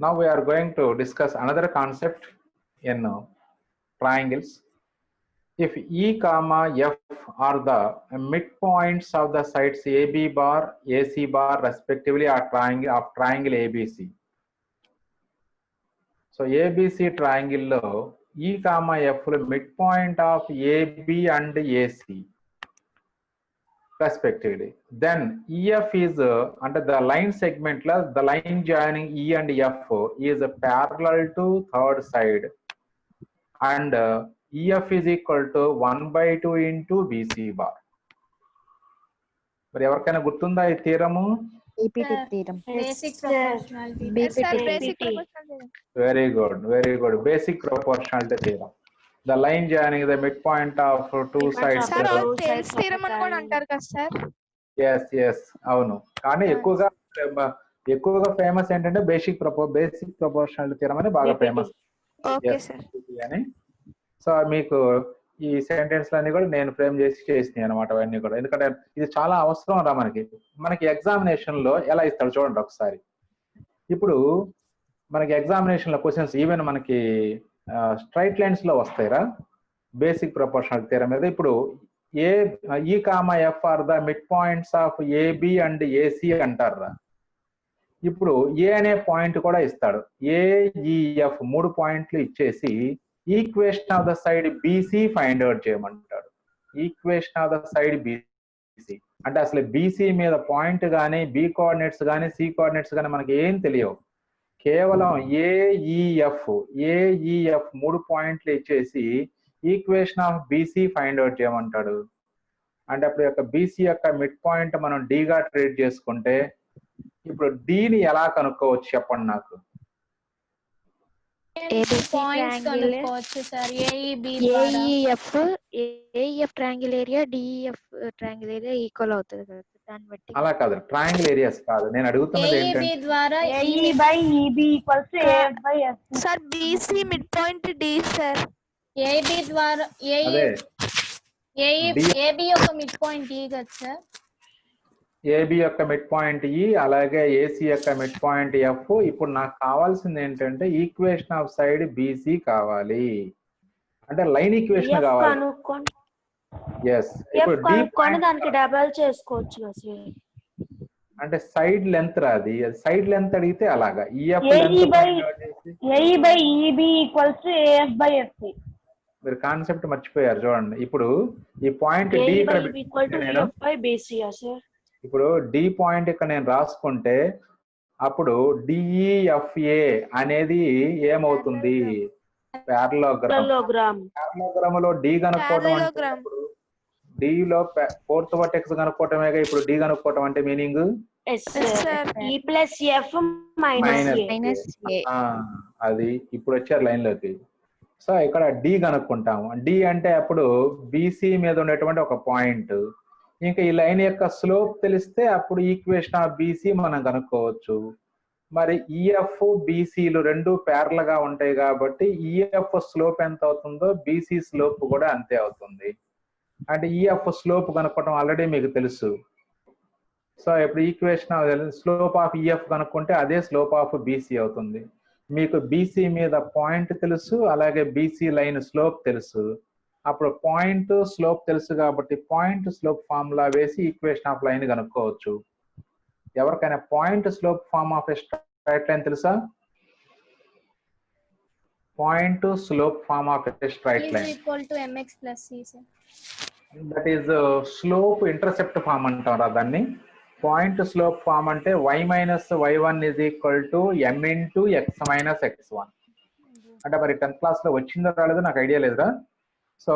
Now we are going to discuss another concept in triangles. If E comma F are the midpoints of the sides AB bar, AC bar respectively are triangle ABC. So ABC triangle lo E comma F midpoint of AB and AC respectively. Then EF is under the line segment, the line joining E and F is parallel to third side, and EF is equal to 1/2 into BC bar. మరి ఎవరికైనా గుర్తుందా ఈ థీరము? BPT theorem. Basic proportionality. Very good, very good. Basic proportionality theorem. The line joining the midpoint of two sides. Sir, Taylor's theorem అని కూడా అంటారు కదా sir? Yes, yes, అవును. కానీ ఎక్కువగా ఫేమస్ ఏంటంటే బేసిక్ ప్రపోర్షనాలిటీ థియరం అని బాగా ఫేమస్. Okay sir. అని సో మీకు ఈ సెంటెన్స్ అన్ని కూడా నేను ఫ్రేమ్ చేసినాయి అనమాట అవన్నీ కూడా. ఎందుకంటే ఇది చాలా అవసరం రా మనకి ఎగ్జామినేషన్ లో ఎలా ఇస్తాడు చూడండి ఒకసారి. ఇప్పుడు మనకి ఎగ్జామినేషన్ లో క్వశ్చన్స్ ఈవెన్ మనకి స్ట్రైట్ లైన్స్ లో వస్తాయిరా బేసిక్ ప్రపోర్షనాలిటీ థియరం మీద. ఇప్పుడు E comma F are the midpoints of AB and AC అంటారా. ఇప్పుడు ఏ అనే పాయింట్ కూడా ఇస్తాడు. AEF 3 పాయింట్లు ఇచ్చేసి equation of the side BC find out చేయమంటాడు. Equation of the side BC అంటే అసలు BC మీద పాయింట్ కానీ B కోఆర్డినేట్స్ కానీ C కోఆర్డినేట్స్ కానీ మనకి ఏం తెలియవు. కేవలం AEF 3 పాయింట్లు ఇచ్చేసి equation of BC find out చేయమంటాడు. అంటే అప్పుడు యొక్క BC యొక్క మిడ్ పాయింట్ మనం D గా ట్రీట్ చేసుకుంటే ఇప్పుడు D ని ఎలా కనుక్కోవచ్చు చెప్పండి నాకు. పాయింట్స్ కనుక్కోవచ్చు sir. AEF triangle area DEF triangle area equal అవుతుంది కదా, దాన్ని బట్టి. అలా కాదు, ట్రయాంగిల్ ఏరియాస్ కాదు నేను అడుగుతున్నది ఏంటంటే ద్వారా AE by EB equals to AF by F. Sir BC mid point D sir. AB ద్వారా AB యొక్క మిడ్ పాయింట్ E కదా సార్. AB యొక్క మిడ్ పాయింట్ E అలాగే AC యొక్క మిడ్ పాయింట్ F. ఇప్పుడు నాకు కావాల్సింది ఏంటంటే ఈక్వేషన్ ఆఫ్ సైడ్ BC కావాలి, అంటే లైన్ ఈక్వేషన్ కావాలి. yes ఇప్పుడు D దానికి డబుల్ చేసుకోవచ్చు కదా. అంటే సైడ్ లెంత్ రాది, సైడ్ లెంత్ అడిగితే అలాగా EF AE by EB equals to AF by FC. మీరు కాన్సెప్ట్ మర్చిపోయారు చూడండి. ఇప్పుడు ఈ పాయింట్ D ఇప్పుడు D పాయింట్ ఇక్కడ నేను రాసుకుంటే అప్పుడు DEFA అనేది ఏమవుతుంది? ప్యారలోగ్రామ్. ప్యారలోగ్రామ్ లో D కనుక్కోవడం అంటే D లో ఫోర్త్ వర్టెక్స్ కనుక్కోవటమేగా ఇప్పుడు D కనుక్కోవటం అంటే మీనింగ్ అది. ఇప్పుడు వచ్చారు లైన్ లోకి. సో ఇక్కడ D కనుక్కుంటాము. D అంటే అప్పుడు BC మీద ఉండేటువంటి ఒక పాయింట్. ఇంకా ఈ లైన్ యొక్క స్లోప్ తెలిస్తే అప్పుడు ఈక్వేషన్ ఆఫ్ BC మనం కనుక్కోవచ్చు. మరి EF BCలు రెండు ప్యారల్ గా ఉంటాయి కాబట్టి EF స్లోప్ ఎంత అవుతుందో BC స్లోప్ కూడా అంతే అవుతుంది. అంటే EF స్లోప్ కనుక్కోవడం ఆల్రెడీ మీకు తెలుసు. సో ఇప్పుడు ఈక్వేషన్ స్లోప్ ఆఫ్ EF కనుక్కుంటే అదే స్లోప్ ఆఫ్ BC అవుతుంది. మీకు BC మీద పాయింట్ తెలుసు, అలాగే BC లైన్ స్లోప్ తెలుసు. అప్పుడు పాయింట్ స్లోప్ తెలుసు కాబట్టి పాయింట్ స్లోప్ ఫార్ములా వేసి ఈక్వేషన్ ఆఫ్ లైన్ కనుక్కోవచ్చు. ఎవరికైనా point slope form of straight line తెలుసా? Point slope form of straight line that is slope intercept form అంటారా దాన్ని. పాయింట్ స్లోప్ ఫార్మ్ అంటే y minus y1 is equal to m into x minus x1. అంటే మరి 10th class లో వచ్చిందో రాలేదో నాకు ఐడియా లేదురా. So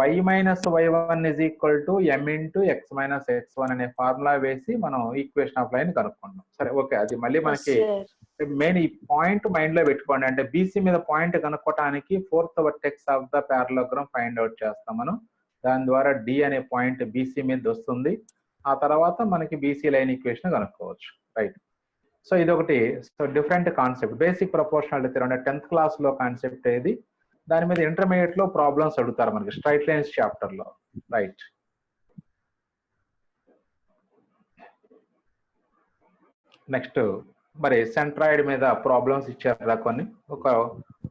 y minus y1 is equal to m into x minus x1 అనే ఫార్ములా వేసి మనం ఈక్వేషన్ ఆఫ్ లైన్ కనుక్కుంటాం. సరే ఓకే, అది మళ్ళీ మనకి మెయిన్ ఈ పాయింట్ మైండ్ లో పెట్టుకోండి. అంటే BC మీద పాయింట్ కనుక్కోవటానికి fourth vertex of the parallelogram find out చేస్తాం మనం. దాని ద్వారా D అనే పాయింట్ BC మీద వస్తుంది. ఆ తర్వాత మనకి BC లైన్ ఈక్వేషన్ కనుక్కోవచ్చు. రైట్. సో ఇది ఒకటి different concept. Basic proportionality theorem 10th class లో కాన్సెప్ట్ ఏది, దాని మీద ఇంటర్మీడియట్ లో ప్రాబ్లమ్స్ అడుగుతారు మనకి స్ట్రైట్ లైన్స్ చాప్టర్ లో. రైట్. నెక్స్ట్ మరి సెంట్రాయిడ్ మీద ప్రాబ్లమ్స్ ఇచ్చారా కొన్ని, ఒక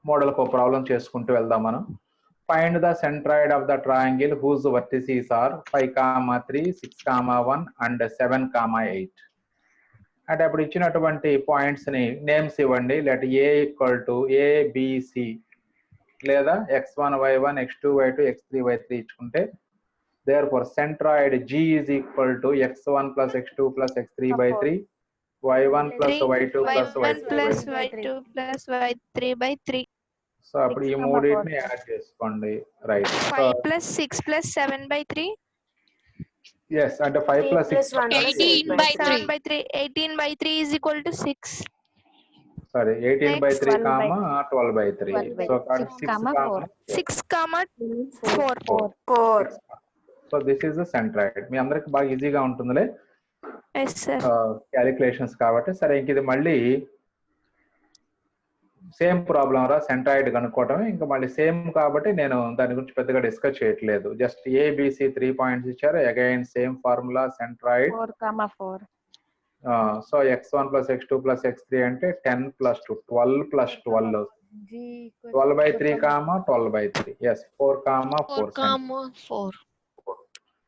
మోడల్కి ఒక ప్రాబ్లం చేసుకుంటూ వెళ్దాం మనం. Find the centroid of the triangle whose vertices are 5, 3, 6, 1 and 7, 8. అంటే అప్పుడు ఇచ్చినటువంటి పాయింట్స్ ని నేమ్స్ ఇవ్వండి. Let A equal to ABC లేదా x1 y1 x2 y2 x3 y3 ఇచ్చుకుంటే therefore centroid G is equal to x1 plus x2 plus x3 by 3 y1 plus y2 plus y1 plus y3 by 3. y2 plus y3 by 3. So అప్పుడు ఈ మూడింటిని add చేసుకోండి. Right. 5 plus 6 plus 7 by 3. Yes, అంటే 5 plus 6 18 by 3. 7 by 3. 18 by 3 is equal to 6. Sorry 18 by 3 12 by 12 by 3. 12 by so 6, 4. So this is the centroid. మీ అందరికి బాగా ఈజీగా ఉంటుందిలే Yes, sir. క్యాలిక్యులేషన్స్ కాబట్టి. సరే, ఇంక ఇది మళ్ళీ సేమ్ ప్రాబ్లం రా, సెంట్రాయిడ్ కనుక్కోవటం. ఇంకా మళ్ళీ సేమ్ కాబట్టి నేను దాని గురించి పెద్దగా డిస్కస్ చేయట్లేదు. జస్ట్ ఏబిసి 3 పాయింట్స్ ఇచ్చారు. Again same formula centroid. 4, 4. So x1 plus x2 plus x3 అంటే 10 plus 2 12 plus 12 12 by 3 12 by 3. Yes, 4, 4.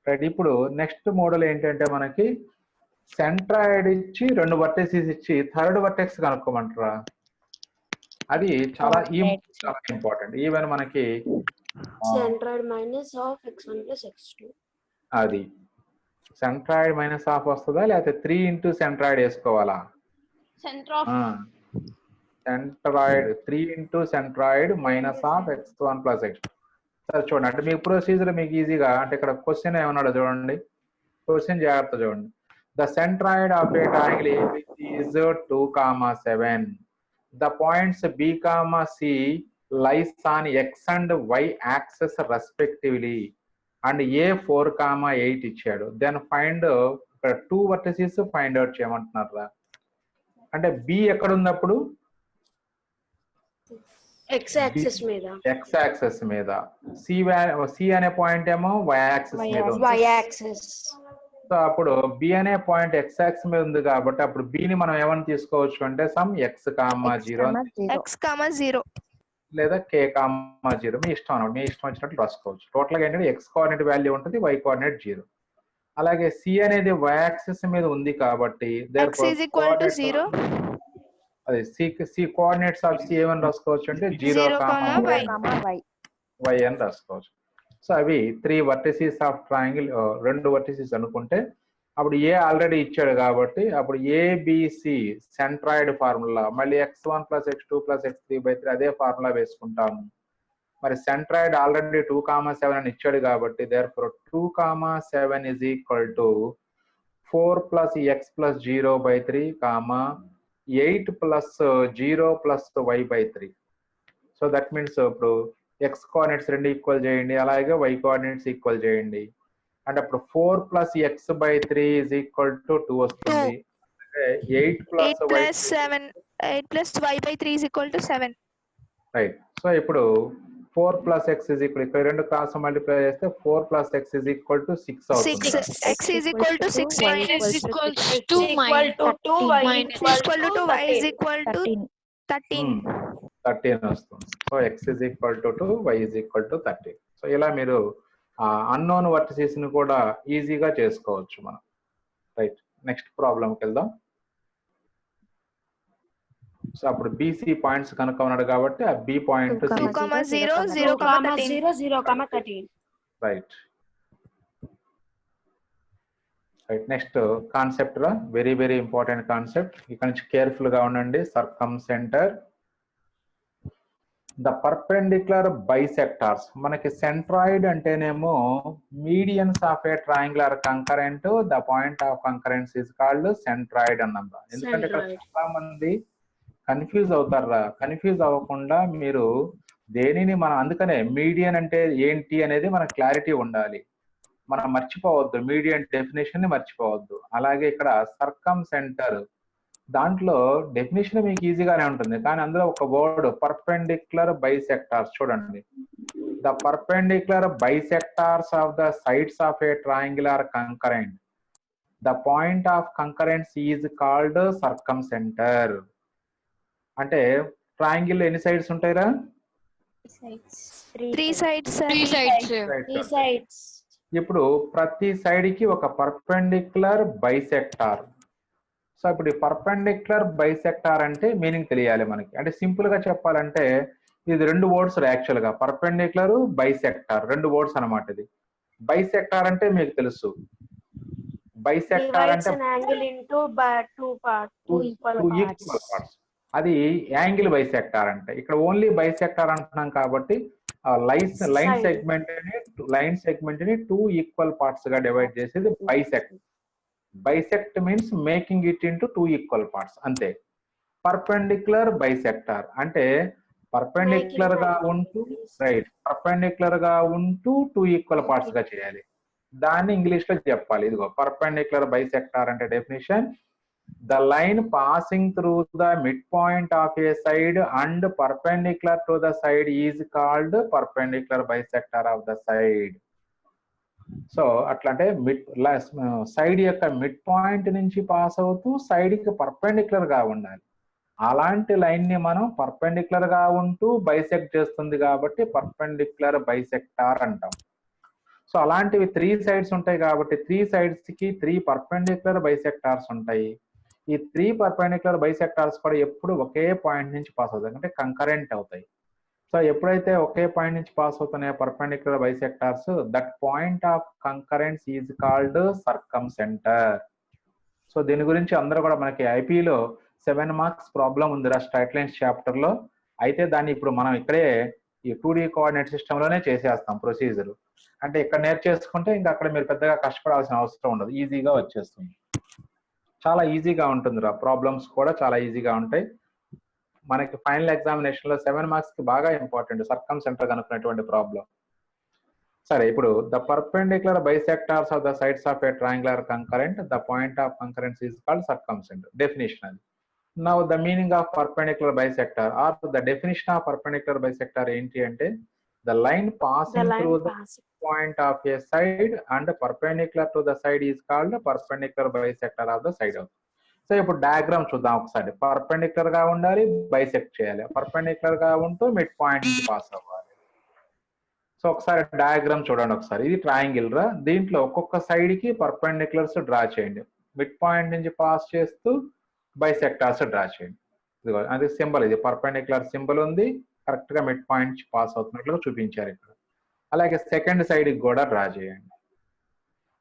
Right. ఇప్పుడు నెక్స్ట్ మోడల్ ఏంటంటే మనకి సెంట్రాయిడ్ ఇచ్చి 2 వర్టెక్సెస్ ఇచ్చి థర్డ్ వర్టెక్స్ కనుక్కోమంటారా. అది చాలా ఇంపార్టెంట్. ఈవెన్ మనకి centroid minus of x1 plus x2. అది సెంట్రాయిడ్ మైనస్ హాఫ్ వస్తుందా, లేకపోతే 3 into సెంట్రాయిడ్ వేసుకోవాలా? Centroid 3 into centroid minus half x1 plus x2. సరే చూడండి, అంటే మీకు ప్రొసీజర్ మీకు ఈజీగా, అంటే ఇక్కడ క్వశ్చన్ ఏమన్నాడో చూడండి. క్వశ్చన్ జాగ్రత్త చూడండి. The centroid of a triangle ABC is 2, 7. The points B, C lies on x and y axis respectively and A 4, 8 ఇచ్చాడు. దెన్ ఫైండ్ ఇక్కడ 2 వర్టిసెస్ ఫైండ్ అవుట్ చేయమంటున్నారా. అంటే B ఎక్కడ ఉన్నప్పుడు X axis మీద, x యాక్సిస్ మీద, C అనే point ఏమో y axis మీద ఉంది. y axis. సో అప్పుడు B అనే పాయింట్ x యాక్సిస్ మీద ఉంది కాబట్టి అప్పుడు B ని మనం ఏమని తీసుకోవచ్చు అంటే సమ్ x, 0 X, 0. లేదా k, 0 మీ ఇష్టం అన్నమాట. మీ ఇష్టం వచ్చినట్టు రాసుకోవచ్చు. టోటల్ గా ఏంటంటే x కోఆర్డినేట్ వాల్యూ ఉంటుంది, y కోఆర్డినేట్ 0. అలాగే C అనేది y యాక్సిస్ మీద ఉంది కాబట్టి X is equal to 0. అదే C కోఆర్డినేట్స్ ఆఫ్ C ఏమని రాసుకోవచ్చు అంటే 0, y అని రాసుకోవచ్చు. సో అవి 3 వర్టిసెస్ ఆఫ్ ట్రయాంగిల్, 2 వర్టిసెస్ అనుకుంటే అప్పుడు ఏ ఆల్రెడీ ఇచ్చాడు కాబట్టి అప్పుడు ఏబిసి సెంట్రాయిడ్ ఫార్ములా మళ్ళీ x1 plus x2 plus x3 by 3 అదే ఫార్ములా వేసుకుంటాము. మరి సెంట్రాయిడ్ ఆల్రెడీ 2, 7 అని ఇచ్చాడు కాబట్టి therefore 2, 7 is equal to 4 plus x plus 0 by 3, 8 plus 0 plus y by 3. So that means ఇప్పుడు x కోఆర్డినేట్స్ 2 ఈక్వల్ చేయండి, అలాగే y కోఆర్డినేట్స్ ఈక్వల్ చేయండి. అంటే అప్పుడు 4 plus x by 3 is equal to 2 వస్తుంది. 8 plus 8 plus 7. 8 plus y by 3 is equal to 7. Right. So ఇప్పుడు 4 plus x is equal, ఇక్కడ 2 cross multiply చేస్తే 4 plus x is equal to 6 అవుతుంది. 6. X is equal to 6. Y is equal to 2 y minus is equal to 2. Y is equal to 13. 13 వస్తుంది. So x is equal to 2, y is equal to 13. So ఇలా మీరు unknown vertices ని కూడా ఈజీగా చేసుకోవచ్చు మనం. Right. Next ప్రాబ్లంకి వెళ్దాం. సో అప్పుడు బీసీ పాయింట్స్ కనుక్కున్నాడు కాబట్టి ఆ B point 2, 0, 0, 13. Right. Right. Next concept రా, వెరీ వెరీ ఇంపార్టెంట్ కాన్సెప్ట్. ఇక్కడ నుంచి కేర్ఫుల్ గా ఉండండి. Circumcentre the perpendicular bisectors. మనకి సెంట్రాయిడ్ అంటేనేమో medians of a triangular concurrent, the point of concurrence is called centroid అన్నాం. ఎందుకంటే ఇక్కడ చాలా మంది కన్ఫ్యూజ్ అవుతారా. కన్ఫ్యూజ్ అవ్వకుండా మీరు దేనిని మనం, అందుకనే మీడియన్ అంటే ఏంటి అనేది మనకు క్లారిటీ ఉండాలి. మనం మర్చిపోవద్దు, మీడియన్ డెఫినేషన్ ని మర్చిపోవద్దు. అలాగే ఇక్కడ సర్కమ్ సెంటర్, దాంట్లో డెఫినేషన్ మీకు ఈజీగానే ఉంటుంది, కానీ అందులో ఒక వర్డ్ పర్పెండిక్యులర్ బైసెక్టార్స్. చూడండి, the perpendicular bisectors of the sides of a triangular concurrent the point of concurrence is called circumcenter. అంటే ట్రయాంగిల్ ఎన్ని సైడ్స్ ఉంటాయిరా? 3 sides, sir. 3 sides. 3 sides. ఇప్పుడు ప్రతి సైడ్ కి ఒక పర్పెండిక్యులర్ బైసెక్టార్. సో ఇప్పుడు ఈ పర్పెండిక్యులర్ బైసెక్టార్ అంటే మీనింగ్ తెలియాలి మనకి. అంటే సింపుల్ గా చెప్పాలంటే ఇది 2 వర్డ్స్ యాక్చువల్ గా, పర్పెండిక్యులర్ బైసెక్టార్ 2 వర్డ్స్ అన్నమాట. ఇది బైసెక్టార్ అంటే మీకు తెలుసు, బైసెక్టార్ Divides అంటే an angle into 2 parts, 2 equal parts. అది యాంగిల్ బైసెక్టార్ అంటే. ఇక్కడ ఓన్లీ బైసెక్టార్ అంటున్నాం కాబట్టి లైన్ సెగ్మెంట్ ని 2 ఈక్వల్ పార్ట్స్ గా డివైడ్ చేసేది bisect. Bisect means making it into 2 equal parts అంతే. పర్పెండిక్యులర్ బైసెక్టార్ అంటే పర్పెండిక్యులర్ గా ఉంటూ పర్పెండిక్యులర్ గా ఉంటూ 2 ఈక్వల్ పార్ట్స్ గా చేయాలి. దాన్ని ఇంగ్లీష్ లో చెప్పాలి. ఇదిగో పర్పెండిక్యులర్ బైసెక్టార్ అంటే definition: the line passing through the midpoint of a side and perpendicular to the side is called perpendicular bisector of the side. So అట్లా అంటే సైడ్ యొక్క మిడ్ పాయింట్ నుంచి పాస్ అవుతూ సైడ్ కి పర్పెండిక్యులర్ గా ఉండాలి. అలాంటి లైన్ ని మనం పర్పెండిక్యులర్ గా ఉంటూ బైసెక్ట్ చేస్తుంది కాబట్టి పర్పెండిక్యులర్ బైసెక్టార్ అంటాం. సో అలాంటివి 3 sides ఉంటాయి కాబట్టి 3 sides కి 3 పర్పెండిక్యులర్ బైసెక్టార్స్ ఉంటాయి. ఈ 3 పర్పెండిక్యులర్ బైసెక్టార్స్ కూడా ఎప్పుడు ఒకే పాయింట్ నుంచి పాస్ అవుతాయి, అంటే కంకరెంట్ అవుతాయి. సో ఎప్పుడైతే ఒకే పాయింట్ నుంచి పాస్ అవుతున్నాయో perpendicular bisectors, that point of concurrence is called circumcenter. So దీని గురించి అందరూ కూడా మనకి ఐపీలో 7 మార్క్స్ ప్రాబ్లం ఉందిరా స్ట్రైట్ లైన్స్ చాప్టర్ లో. అయితే దాన్ని ఇప్పుడు మనం ఇక్కడే ఈ 2D కోఆర్డినేట్ సిస్టమ్ లోనే చేసేస్తాం ప్రొసీజర్. అంటే ఇక్కడ నేర్చేసుకుంటే ఇంకా అక్కడ మీరు పెద్దగా కష్టపడాల్సిన అవసరం ఉండదు, ఈజీగా వచ్చేస్తుంది. చాలా ఈజీగా ఉంటుందిరా, ప్రాబ్లమ్స్ కూడా చాలా ఈజీగా ఉంటాయి. మనకి ఫైనల్ ఎగ్జామినేషన్ లో 7 మార్క్స్ కి బాగా ఇంపార్టెంట్ సర్కంసెంటర్ కనుక్కునేటువంటి ప్రాబ్లం. సరే, ఇప్పుడు the perpendicular bisectors of the sides of a triangular concurrent, the point of concurrence is called circumcenter. Definition అది. Now the meaning of perpendicular bisector or the definition of perpendicular bisector ఏంటి అంటే the line passing through the point of a side and perpendicular to the side is called perpendicular bisector of the side. So ఇప్పుడు diagram చూద్దాం ఒకసారి. Perpendicular గా ఉండాలి, bisect చేయాలి. Perpendicular గా ఉంటూ మిడ్ పాయింట్ నుంచి పాస్ అవ్వాలి. సో ఒకసారి డయాగ్రామ్ చూడండి ఒకసారి. ఇది ట్రయాంగిల్ రా, దీంట్లో ఒక్కొక్క సైడ్ కి పర్పెండిక్యులర్స్ డ్రా చేయండి. మిడ్ పాయింట్ నుంచి పాస్ చేస్తూ బైసెక్టార్స్ డ్రా చేయండి. ఇదిగో అది సింబల్, ఇది పర్పెండిక్యులర్ సింబల్ ఉంది, కరెక్ట్ గా మిడ్ పాయింట్ పాస్ అవుతున్నట్లుగా చూపించారు ఇక్కడ. అలాగే సెకండ్ సైడ్ కి కూడా డ్రా చేయండి,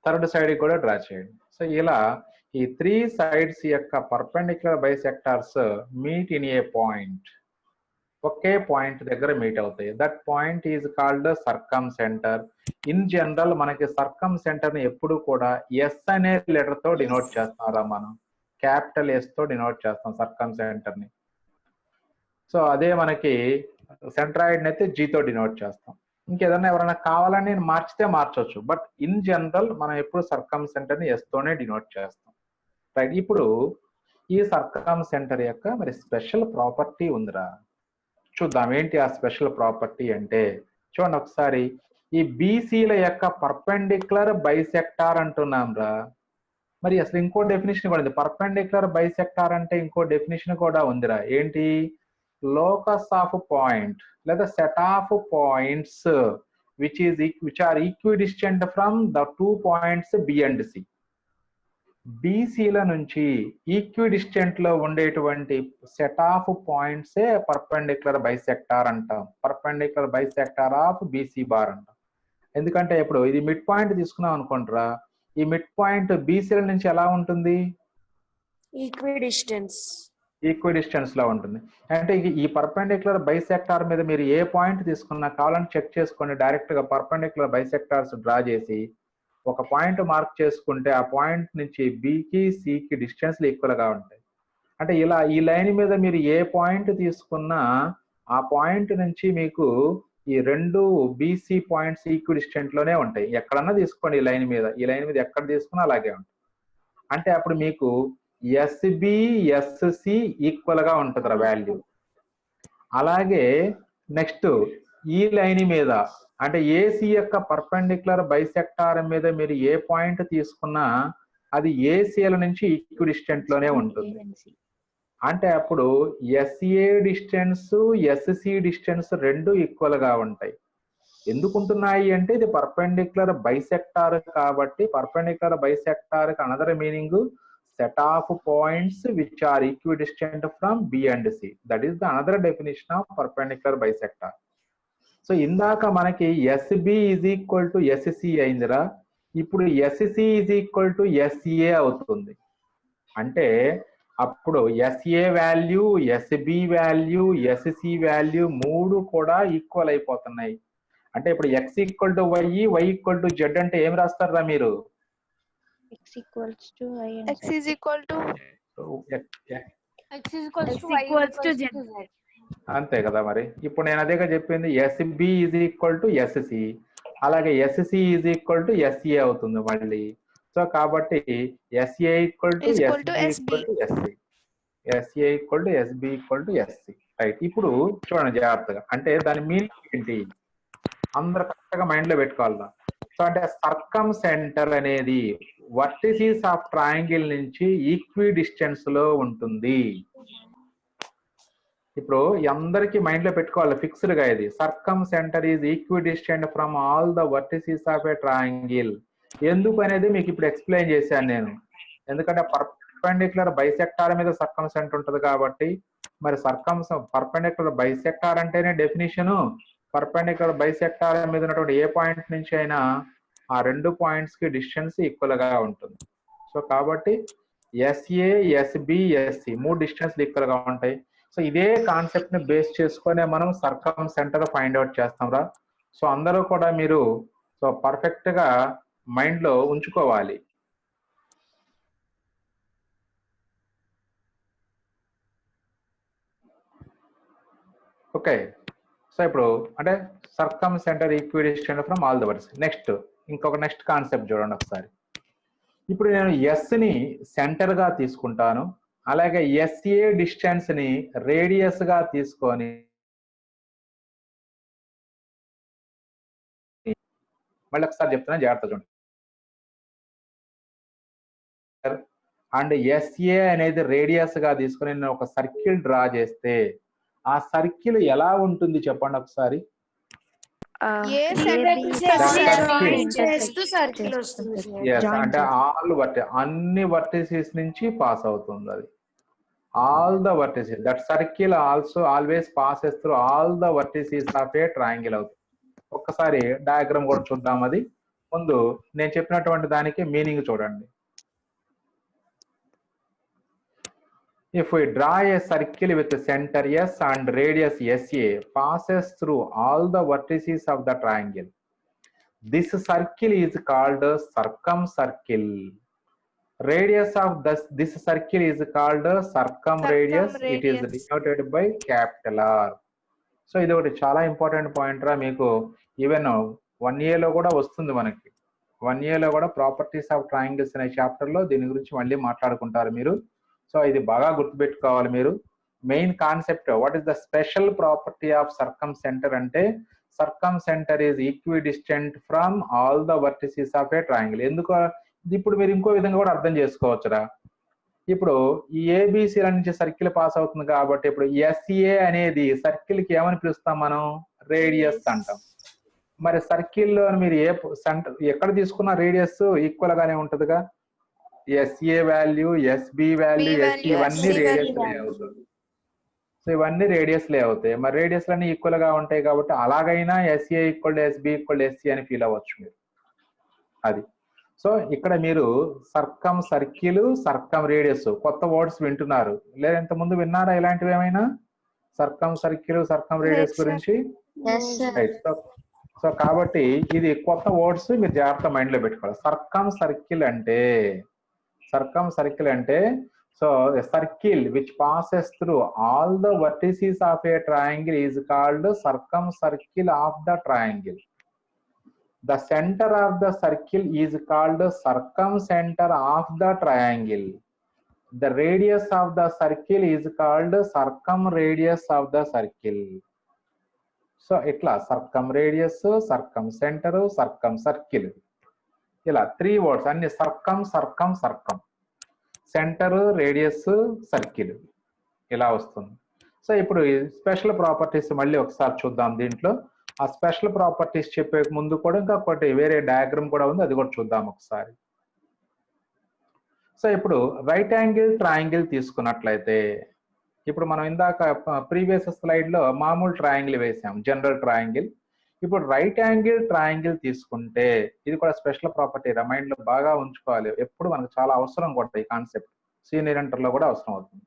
థర్డ్ సైడ్ కి కూడా డ్రా చేయండి. సో ఇలా ఈ 3 sides యొక్క perpendicular bisectors meet in a point, ఒకే పాయింట్ దగ్గర మీట్ అవుతాయి. That point is called circumcenter. In general మనకి సర్కంసెంటర్ ని ఎప్పుడు కూడా ఎస్ అనే లెటర్ తో డినోట్ చేస్తారా, మనం క్యాపిటల్ ఎస్ తో డినోట్ చేస్తాం సర్కంసెంటర్ ని. సో అదే మనకి సెంట్రాయిడ్ అయితే జీతో డినోట్ చేస్తాం. ఇంకేదన్నా ఎవరైనా కావాలని మార్చితే మార్చవచ్చు, బట్ ఇన్ జనరల్ మనం ఎప్పుడు సర్కంసెంటర్ ని ఎస్ తోనే డినోట్ చేస్తాం. రైట్, ఇప్పుడు ఈ సర్కంసెంటర్ యొక్క మరి స్పెషల్ ప్రాపర్టీ ఉందిరా, చూద్దాం ఏంటి ఆ స్పెషల్ ప్రాపర్టీ అంటే. చూడండి ఒకసారి, ఈ బీసీల యొక్క పర్పెండిక్యులర్ బైసెక్టార్ అంటున్నాం రా. మరి అసలు ఇంకో డెఫినేషన్ కూడా ఉంది. పర్పెండిక్యులర్ బైసెక్టార్ అంటే ఇంకో డెఫినేషన్ కూడా ఉందిరా. ఏంటి? లోకస్ ఆఫ్ పాయింట్ లేదా set of points which are equidistant from the 2 points B and C. బీసీల నుంచి ఈక్విడిస్టెంట్ లో ఉండేటువంటి సెట్ ఆఫ్ పాయింట్సే పర్పెండిక్యులర్ బైసెక్టార్ అంటాం. Perpendicular bisector of BC bar అంటాం. ఎందుకంటే ఇప్పుడు ఇది మిడ్ పాయింట్ తీసుకున్నాం అనుకుంటారా, ఈ మిడ్ పాయింట్ బీసీల నుంచి ఎలా ఉంటుంది? ఈక్విడిస్టెన్స్ లో ఉంటుంది. అంటే ఈ పర్పెండిక్యులర్ బైసెక్టార్ మీద మీరు ఏ పాయింట్ తీసుకున్నా కావాలని చెక్ చేసుకోండి. డైరెక్ట్ గా పర్పెండిక్యులర్ బైసెక్టార్స్ డ్రా చేసి ఒక పాయింట్ మార్క్ చేసుకుంటే ఆ పాయింట్ నుంచి బికి సికి డిస్టెన్స్ ఈక్వల్ గా ఉంటాయి. అంటే ఇలా ఈ లైన్ మీద మీరు ఏ పాయింట్ తీసుకున్నా ఆ పాయింట్ నుంచి మీకు ఈ 2 బీసీ పాయింట్స్ ఈక్విడిస్టెంట్ లోనే ఉంటాయి. ఎక్కడన్నా తీసుకోండి, ఈ లైన్ మీద ఎక్కడ తీసుకున్నా అలాగే ఉంటాయి. అంటే అప్పుడు మీకు ఎస్బి ఎస్సి ఈక్వల్ గా ఉంటుంది వాల్యూ. అలాగే నెక్స్ట్ ఈ లైన్ మీద అంటే ఏసీ యొక్క పర్పెండిక్యులర్ బైసెక్టార్ మీద మీరు ఏ పాయింట్ తీసుకున్నా అది ఏసీల నుంచి ఈక్విడిస్టెంట్ లోనే ఉంటుంది. అంటే అప్పుడు ఎస్ఏ డిస్టెన్స్ ఎస్సి డిస్టెన్స్ రెండు ఈక్వల్ గా ఉంటాయి. ఎందుకుంటున్నాయి అంటే ఇది పర్పెండిక్యులర్ బైసెక్టార్ కాబట్టి, పర్పెండిక్యులర్ బైసెక్టార్ కి another meaning set of points which are equidistant from B and C. That is the another definition of perpendicular bisector. So ఇందాక మనకి SB is equal to SC అయిందిరా, ఇప్పుడు SC is equal to SA అవుతుంది. అంటే అప్పుడు SA value, SB value, SC value మూడు కూడా equal అయిపోతున్నాయి. అంటే ఇప్పుడు X equal to Y, Y equal to Z అంటే ఏం రాస్తారా మీరు? X equals to y and X is equal to X is equals X to y equals to equals Z. to z. అంతే కదా. మరి ఇప్పుడు నేను అదేగా చెప్పింది, SB is equal to SC, అలాగే SC is equal to SA అవుతుంది మళ్ళీ. సో కాబట్టి SA equal to Equal to SB SB. Equal to SC, SA equal to SB equal to SC. Right. ఇప్పుడు చూడండి జాగ్రత్తగా, అంటే దాని మీనింగ్ ఏంటి అందరూ కరెక్ట్ గా మైండ్ లో పెట్టుకోవాలా. సో అంటే సర్కమ్ సెంటర్ అనేది వర్టిసిస్ ఆఫ్ ట్రయాంగిల్ నుంచి ఈక్వి డిస్టెన్స్ లో ఉంటుంది. ఇప్పుడు అందరికి మైండ్ లో పెట్టుకోవాలి ఫిక్స్డ్ గా, ఇది circumcenter is equidistant from all the vertices of a triangle. ఎందుకు అనేది మీకు ఇప్పుడు ఎక్స్ప్లెయిన్ చేశాను నేను. ఎందుకంటే పర్పెండిక్యులర్ బైసెక్టార్ మీద సర్కమ్ సెంటర్ ఉంటుంది కాబట్టి, మరి పర్పెండిక్యులర్ బైసెక్టార్ అంటేనే డెఫినిషను పర్పెండిక్యులర్ బైసెక్టార్ మీద ఉన్నటువంటి ఏ పాయింట్ నుంచి అయినా ఆ రెండు పాయింట్స్ కి డిస్టెన్స్ ఈక్వల్ గా ఉంటుంది. సో కాబట్టి SA, SB, SC మూడు డిస్టెన్స్ ఈక్వల్ గా ఉంటాయి. సో ఇదే కాన్సెప్ట్ ని బేస్ చేసుకునే మనం సర్కమ్ సెంటర్ ఫైండ్ అవుట్ చేస్తాం రా. సో అందరూ కూడా మీరు సో పర్ఫెక్ట్ గా మైండ్ లో ఉంచుకోవాలి. ఓకే. సో ఇప్పుడు అంటే circumcenter equidistant from all the words. Next next concept చూడండి ఒకసారి. ఇప్పుడు నేను S ని సెంటర్ గా తీసుకుంటాను, అలాగే SA డిస్టెన్స్ ని రేడియస్ గా తీసుకొని మళ్ళీ ఒకసారి చెప్తున్నా జాగ్రత్త చూడండి. అండ్ SA అనేది రేడియస్ గా తీసుకొని నేను ఒక సర్కిల్ డ్రా చేస్తే ఆ సర్కిల్ ఎలా ఉంటుంది చెప్పండి ఒకసారి. సర్కిల్ వస్తుంది సార్. Yes, అంటే అన్ని వర్టిసిస్ నుంచి పాస్ అవుతుంది అది. All the vertices, that circle also always passes through all the vertices of a triangle అవుతుంది. ఒక్కసారి డయాగ్రామ్ కూడా చూద్దాం. అది ముందు నేను చెప్పినటువంటి దానికి మీనింగ్ చూడండి. If we draw a circle with the center S and radius SA passes through all the vertices of the triangle, this circle is called circumcircle. Radius of this circle is called circumradius. It is denoted by capital R. So ఇది ఒకటి చాలా important point రా. మీకు even 1 year లో కూడా వస్తుంది మనకి. 1 year లో కూడా ప్రాపర్టీస్ ఆఫ్ ట్రయాంగిల్స్ అనే చాప్టర్ లో దీని గురించి మళ్ళీ మాట్లాడుకుంటారు మీరు. సో ఇది బాగా గుర్తుపెట్టుకోవాలి మీరు. Main concept what is the special property of circumcenter అంటే circumcenter is equidistant from all the vertices of a triangle. ఎందుకు ఇప్పుడు మీరు ఇంకో విధంగా కూడా అర్థం చేసుకోవచ్చురా. ఇప్పుడు ఈ ఏబిసిల నుంచి సర్కిల్ పాస్ అవుతుంది కాబట్టి ఇప్పుడు SA అనేది సర్కిల్ కి ఏమని పిలుస్తాం మనం? రేడియస్ అంటాం. మరి సర్కిల్ లో మీరు ఏ సెంటర్ ఎక్కడ తీసుకున్న రేడియస్ ఈక్వల్ గానే ఉంటదిగా. SA value, SB value, SC ఇవన్నీ రేడియస్లే అవుతుంది. సో ఇవన్నీ రేడియస్లే అవుతాయి. మరి రేడియస్ అన్ని ఈక్వల్ గా ఉంటాయి కాబట్టి అలాగైనా SA equal to SB equal to SC అని ఫీల్ అవ్వచ్చు మీరు. అది. సో ఇక్కడ మీరు సర్కమ్ సర్కిల్, సర్కమ్ రేడియస్ కొత్త వర్డ్స్ వింటున్నారు, లేదా ఇంత ముందు విన్నారా ఇలాంటివి ఏమైనా? సర్కమ్ సర్కిల్, సర్కమ్ రేడియస్ గురించి. సో కాబట్టి ఇది కొత్త వర్డ్స్ మీరు జాగ్రత్త మైండ్ లో పెట్టుకోవాలి. సర్కమ్ సర్కిల్ అంటే so a circle which passes through all the vertices of a triangle is called circumcircle of the triangle. The center of the circle is called circumcenter of the triangle. The radius of the circle is called circumradius of the circle. So itla circumradius, circumcenter, circumcircle. ఇలా 3 words అన్ని సర్కం సర్కం సర్కం, centre, radius, circle ఇలా వస్తుంది. So ఇప్పుడు special properties మళ్ళీ ఒకసారి చూద్దాం. దీంట్లో ఆ స్పెషల్ ప్రాపర్టీస్ చెప్పే ముందు కూడా ఇంకా ఒకటి వేరే డయాగ్రామ్ కూడా ఉంది, అది కూడా చూద్దాం ఒకసారి. సో ఇప్పుడు రైట్ యాంగిల్ ట్రయాంగిల్ తీసుకున్నట్లయితే, ఇప్పుడు మనం ఇందాక ప్రీవియస్ స్లైడ్ లో మామూలు ట్రయాంగిల్ వేసాం, జనరల్ ట్రయాంగిల్. ఇప్పుడు రైట్ యాంగిల్ ట్రయాంగిల్ తీసుకుంటే ఇది కూడా స్పెషల్ ప్రాపర్టీ, మైండ్ లో బాగా ఉంచుకోవాలి, ఎప్పుడు మనకు చాలా అవసరం కూడా ఈ కాన్సెప్ట్, సీనియర్ ఇంటర్ లో కూడా అవసరం అవుతుంది.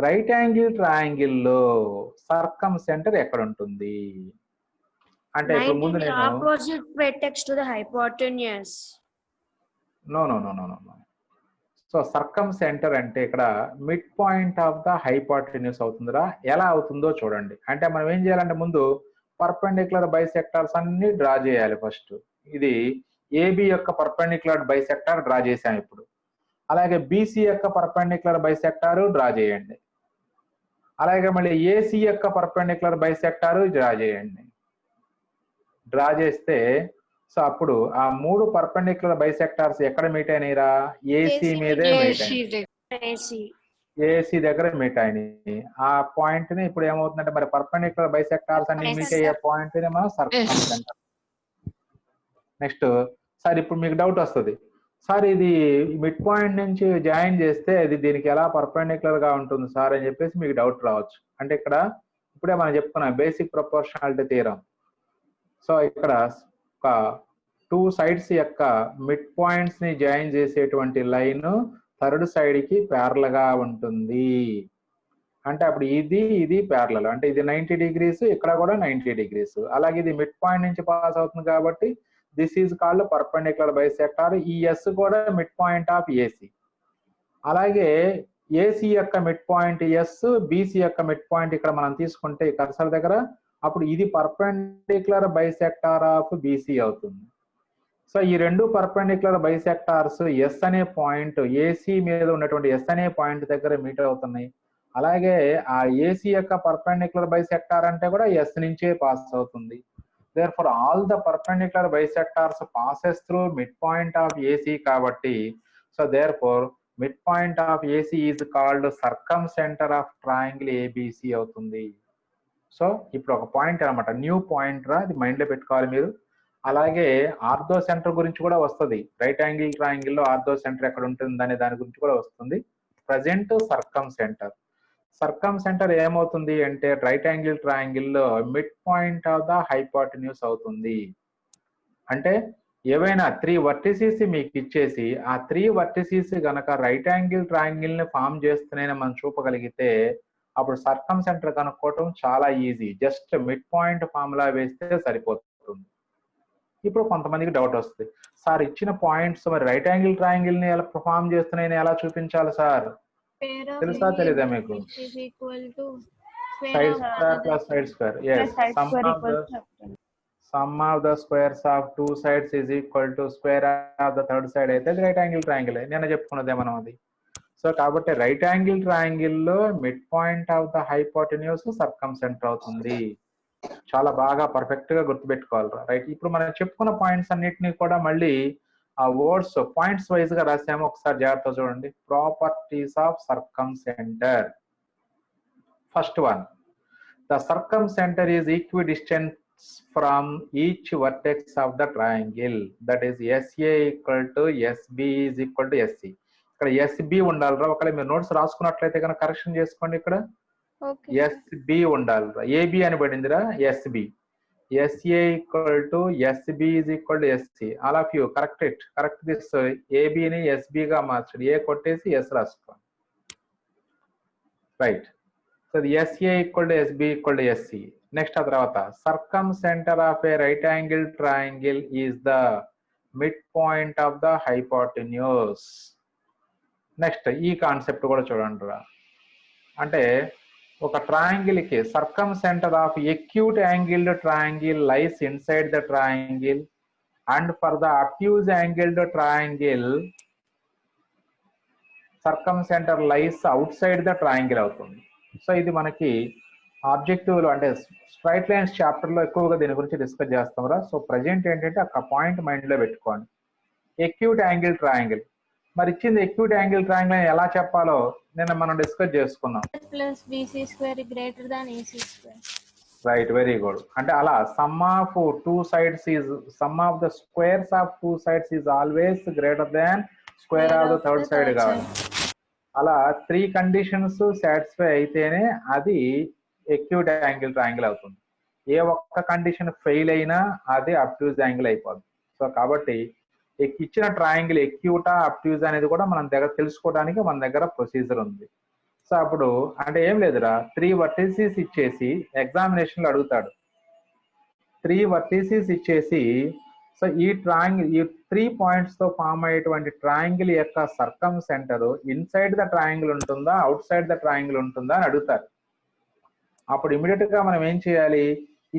రైట్ యాంగిల్ ట్రయాంగిల్ లో సర్కం సెంటర్ ఎక్కడ ఉంటుంది అంటే, ఇప్పుడు ముందు నేను opposite vertex to the hypotenuse. No no no no no so circumcenter అంటే ఇక్కడ midpoint of the hypotenuse అవుతుందిరా. ఎలా అవుతుందో చూడండి. అంటే మనం ఏం చేయాలంటే ముందు పర్పెండిక్యులర్ బైసెక్టార్స్ అన్ని డ్రా చేయాలి. ఫస్ట్ ఇది ఏబి యొక్క పర్పెండిక్యులర్ బైసెక్టార్ డ్రా చేసాం ఇప్పుడు. అలాగే బీసీ యొక్క పర్పెండిక్యులర్ బైసెక్టార్ డ్రా చేయండి. అలాగే మళ్ళీ ఏసీ యొక్క పర్పెండిక్యులర్ బైసెక్టార్ డ్రా చేయండి. డ్రా చేస్తే సో అప్పుడు ఆ 3 పర్పెండిక్యులర్ బైసెక్టార్స్ ఎక్కడ మీట్ అయినాయిరా? ఏసీ మీదే మీట్ అయినాయి, ఏసీ దగ్గర మీట్ అయినాయి. ఆ పాయింట్ ని ఇప్పుడు ఏమవుతుందంటే మరి పర్పెండిక్యులర్ బైసెక్టార్స్ అన్ని మీట్ అయ్యే పాయింట్ ని మనం సర్కమ్ సెంటర్. నెక్స్ట్ సార్ ఇప్పుడు మీకు డౌట్ వస్తుంది, సార్ ఇది మిడ్ పాయింట్ నుంచి జాయిన్ చేస్తే ఇది దీనికి ఎలా పర్పెండిక్యులర్ గా ఉంటుంది సార్ అని చెప్పేసి మీకు డౌట్ రావచ్చు. అంటే ఇక్కడ ఇప్పుడే మనం చెప్పుకున్నాం బేసిక్ ప్రపోర్షనాలిటీ థియరం. సో ఇక్కడ ఒక 2 సైడ్స్ యొక్క మిడ్ పాయింట్స్ ని జాయిన్ చేసేటువంటి లైన్ థర్డ్ సైడ్ కి ప్యారల్ గా ఉంటుంది. అంటే అప్పుడు ఇది ప్యారలల్, అంటే ఇది 90 degrees, ఇక్కడ కూడా 90 degrees. అలాగే ఇది మిడ్ పాయింట్ నుంచి పాస్ అవుతుంది కాబట్టి this is called perpendicular bisector. ఈ ఎస్ కూడా మిడ్ పాయింట్ ఆఫ్ ఏసీ. అలాగే ఏసీ యొక్క మిడ్ పాయింట్ ఎస్, బీసీ యొక్క మిడ్ పాయింట్ ఇక్కడ మనం తీసుకుంటే కర్సర్ దగ్గర, అప్పుడు ఇది పర్పెండిక్యులర్ బైసెక్టార్ ఆఫ్ బీసీ అవుతుంది. సో ఈ 2 పర్పెండిక్యులర్ బైసెక్టార్స్ ఎస్ అనే పాయింట్, ఏసీ మీద ఉన్నటువంటి ఎస్ అనే పాయింట్ దగ్గర మీట్ అవుతున్నాయి. అలాగే ఆ ఏసీ యొక్క పర్పెండిక్యులర్ బైసెక్టార్ అంటే కూడా ఎస్ నుంచే పాస్ అవుతుంది. therefore all the perpendicular bisectors passes through midpoint of AC కాబట్టి so therefore midpoint of AC is called circumcenter of triangle ABC అవుతుంది. సో ఇప్పుడు ఒక పాయింట్ అన్నమాట, న్యూ పాయింట్ రా, అది మైండ్ లో పెట్టుకోవాలి మీరు. అలాగే ఆర్థో సెంటర్ గురించి కూడా వస్తుంది, రైట్ యాంగిల్ ట్రయాంగిల్ లో ఆర్థో సెంటర్ ఎక్కడ ఉంటుంది అనే దాని గురించి కూడా వస్తుంది. ప్రజెంట్ సర్కమ్ సెంటర్, సర్కమ్ సెంటర్ ఏమవుతుంది అంటే రైట్ యాంగిల్ ట్రయాంగిల్ లో midpoint of the hypotenuse అవుతుంది. అంటే ఏవైనా 3 వర్టిసెస్ మీకు ఇచ్చేసి ఆ 3 వర్టిసెస్ గనక రైట్ యాంగిల్ ట్రయాంగిల్ ని ఫామ్ చేస్తున్నాయని మనం చూపగలిగితే అప్పుడు సర్కమ్ సెంటర్ కనుక్కోవటం చాలా easy, just mid point formula వేస్తే సరిపోతుంది. ఇప్పుడు కొంతమందికి డౌట్ వస్తుంది, సార్ ఇచ్చిన పాయింట్స్ మరి రైట్ యాంగిల్ ట్రయాంగిల్ ని ఎలా ఫామ్ చేస్తున్నాయని ఎలా చూపించాలి సార్? తెలుసా తెలీదా మీకు? Side square plus side square, yes, sum of the squares of 2 sides is equal to square of the third side అయితే రైట్ యాంగిల్ ట్రయాంగిల్. నేను చెప్పుకున్నదే మనం అది. సో కాబట్టి రైట్ యాంగిల్ ట్రయాంగిల్ లో midpoint of the hypotenuse circumcenter అవుతుంది. చాలా బాగా పర్ఫెక్ట్ గా గుర్తుపెట్టుకోవాలి రైట్. ఇప్పుడు మనం చెప్పుకున్న పాయింట్స్ అన్నిటినీ కూడా మళ్ళీ ఆ వర్డ్స్ పాయింట్స్ వైజ్ గా రాసాము, ఒకసారి జాగ్రత్త చూడండి. Properties of circumcenter. First one, the circumcenter is equidistant from each vertex of the triangle, that is SA equal to SB is equal to SC. ఇక్కడ SB ఉండాలిరా, ఒకవేళ మీరు notes రాసుకున్నట్లయితే కనుక correction చేసుకోండి. ఇక్కడ SB ఉండాలిరా, AB అని పడిందిరా, SB. SA equal to SB is equal to SC. All of you correct it. Correct this AB ni SB గా మార్చండి. A కొట్టేసి S రాసుకోండి. Right. So the SA equal to SB equal to SC. Next ఆ తర్వాత circumcenter of a right angle triangle is the midpoint of the hypotenuse. Next ఈ concept కూడా చూడండి రా. అంటే ఒక ట్రయాంగిల్ కి circumcenter of acute angled triangle lies inside the triangle and for the obtuse angled triangle circum center lies outside the triangle అవుతుంది. So ఇది మనకి ఆబ్జెక్టివ్ లో అంటే స్ట్రైట్ లైన్స్ చాప్టర్ లో ఎక్కువగా దీని గురించి డిస్కస్ చేస్తాం రా. సో ప్రజెంట్ ఏంటంటే అక్కడ పాయింట్ మైండ్ లో పెట్టుకోండి. Acute angle triangle. మరి ఇచ్చింది ఎక్యూట్ యాంగిల్ ట్రయాంగిల్ అని ఎలా చెప్పాలో నిన్న మనం డిస్కస్ చేసుకున్నాం. plus BC square greater than AC square. Right, very good. అంటే అలా some of two sides is some of the squares of two sides is always greater than square of the third side కావాలి. అలా 3 conditions satisfy అయితేనే అది acute angle triangle అవుతుంది. ఏ ఒక్క condition fail అయినా అది అబ్ట్యూజ్ యాంగిల్ అయిపోతుంది. సో కాబట్టి ఇచ్చిన ట్రయాంగిల్ ఎక్యూటా అబ్ట్యూజ్ అనేది కూడా మన దగ్గర తెలుసుకోవడానికి మన దగ్గర ప్రొసీజర్ ఉంది. సో అప్పుడు అంటే ఏం లేదురా, 3 వర్టిసెస్ ఇచ్చేసి ఎగ్జామినేషన్లో అడుగుతాడు. 3 వర్టిసెస్ ఇచ్చేసి సో ఈ 3 పాయింట్స్ తో ఫామ్ అయ్యేటువంటి ట్రయాంగిల్ యొక్క సర్కమ్ సెంటర్ ఇన్సైడ్ ద ట్రయాంగిల్ ఉంటుందా అవుట్ సైడ్ ద ట్రయాంగిల్ ఉంటుందా అని అడుగుతారు. అప్పుడు ఇమీడియట్ గా మనం ఏం చేయాలి,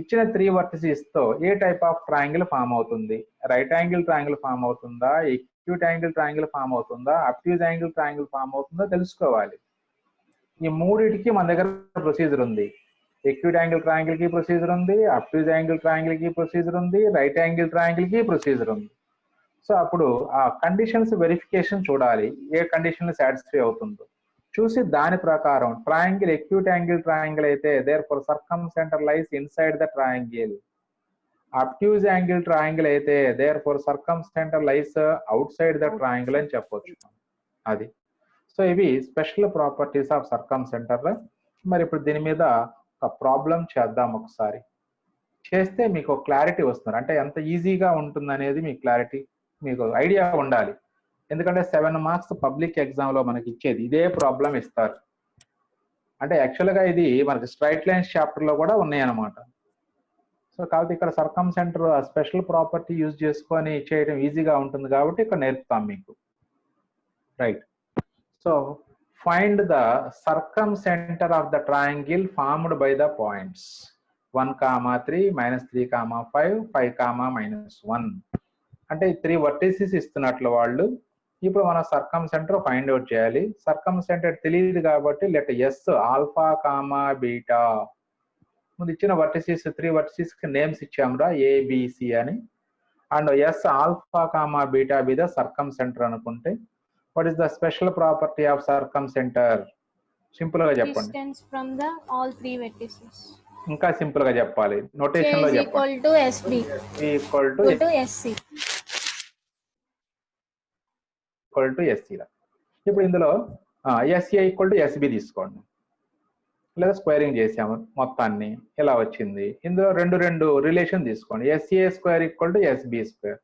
ఇచ్చిన 3 వర్టిసెస్ తో ఏ టైప్ ఆఫ్ ట్రయాంగిల్ ఫామ్ అవుతుంది, రైట్ యాంగిల్ ట్రయాంగిల్ ఫామ్ అవుతుందా, ఎక్యూట్ యాంగిల్ ట్రయాంగిల్ ఫామ్ అవుతుందా, అబ్ట్యూజ్ యాంగిల్ ట్రయాంగిల్ ఫామ్ అవుతుందా తెలుసుకోవాలి. ఈ మూడిటికి మన దగ్గర ప్రొసీజర్ ఉంది. ఎక్యూట్ యాంగిల్ ట్రయాంగిల్ కి ప్రొసీజర్ ఉంది, అబ్ట్యూజ్ యాంగిల్ ట్రయాంగిల్ కి ప్రొసీజర్ ఉంది, రైట్ యాంగిల్ ట్రయాంగిల్ కి ప్రొసీజర్ ఉంది. సో అప్పుడు ఆ కండిషన్స్ వెరిఫికేషన్ చూడాలి, ఏ కండిషన్ సాటిస్ఫై అవుతుందో చూసి దాని ప్రకారం ట్రయాంగిల్ ఎక్యూట్ యాంగిల్ ట్రయాంగిల్ అయితే therefore circumcenter lies inside the triangle, obtuse angle triangle అయితే therefore circumcenter lies outside the triangle అని చెప్పొచ్చు. అది సో ఇవి special properties of circumcenter. మరి ఇప్పుడు దీని మీద ఒక ప్రాబ్లం చేద్దాం. ఒకసారి చేస్తే మీకు క్లారిటీ వస్తుంది, అంటే ఎంత ఈజీగా ఉంటుంది అనేది మీకు క్లారిటీ, మీకు ఐడియా ఉండాలి. ఎందుకంటే 7 మార్క్స్ పబ్లిక్ ఎగ్జామ్ లో మనకి ఇచ్చేది ఇదే ప్రాబ్లం ఇస్తారు. అంటే యాక్చువల్గా ఇది మనకి స్ట్రైట్ లైన్స్ చాప్టర్ లో కూడా ఉన్నాయి అన్నమాట. సో కాబట్టి ఇక్కడ సర్కమ్ సెంటర్ స్పెషల్ ప్రాపర్టీ యూజ్ చేసుకొని చేయడం ఈజీగా ఉంటుంది కాబట్టి ఇక్కడ నేర్పుతాం మీకు. Right, so find the circumcenter of the triangle formed by the points 1, 3, -3, 5, 5, -1. అంటే 3 వర్టిసెస్ ఇస్తున్నట్లు వాళ్ళు. ఇప్పుడు మనం సర్కమ్ సెంటర్ ఫైండ్ అవుట్ చేయాలి. సర్కమ్ సెంటర్ తెలియదు కాబట్టి let S alpha comma beta. ముందు ఇచ్చిన వర్టిసెస్ 3 వర్టిసెస్ కి నేమ్స్ ఇచ్చామురా ఏబిసి అని. And S alpha comma beta be the circumcenter అనుకుంటే what is the special property of circumcenter? Simple గా చెప్పండి. Distance from the all 3 vertices. ఇంకా simple గా చెప్పాలి, నోటేషన్ లో చెప్పండి. equal to SB equal to SC equal to SC. ఇప్పుడు ఇందులో SA equal to SB తీసుకోండి, లేదా స్క్వేరింగ్ చేసాము మొత్తాన్ని ఇలా వచ్చింది. ఇందులో రెండు రిలేషన్ తీసుకోండి. SA square equal to SB square.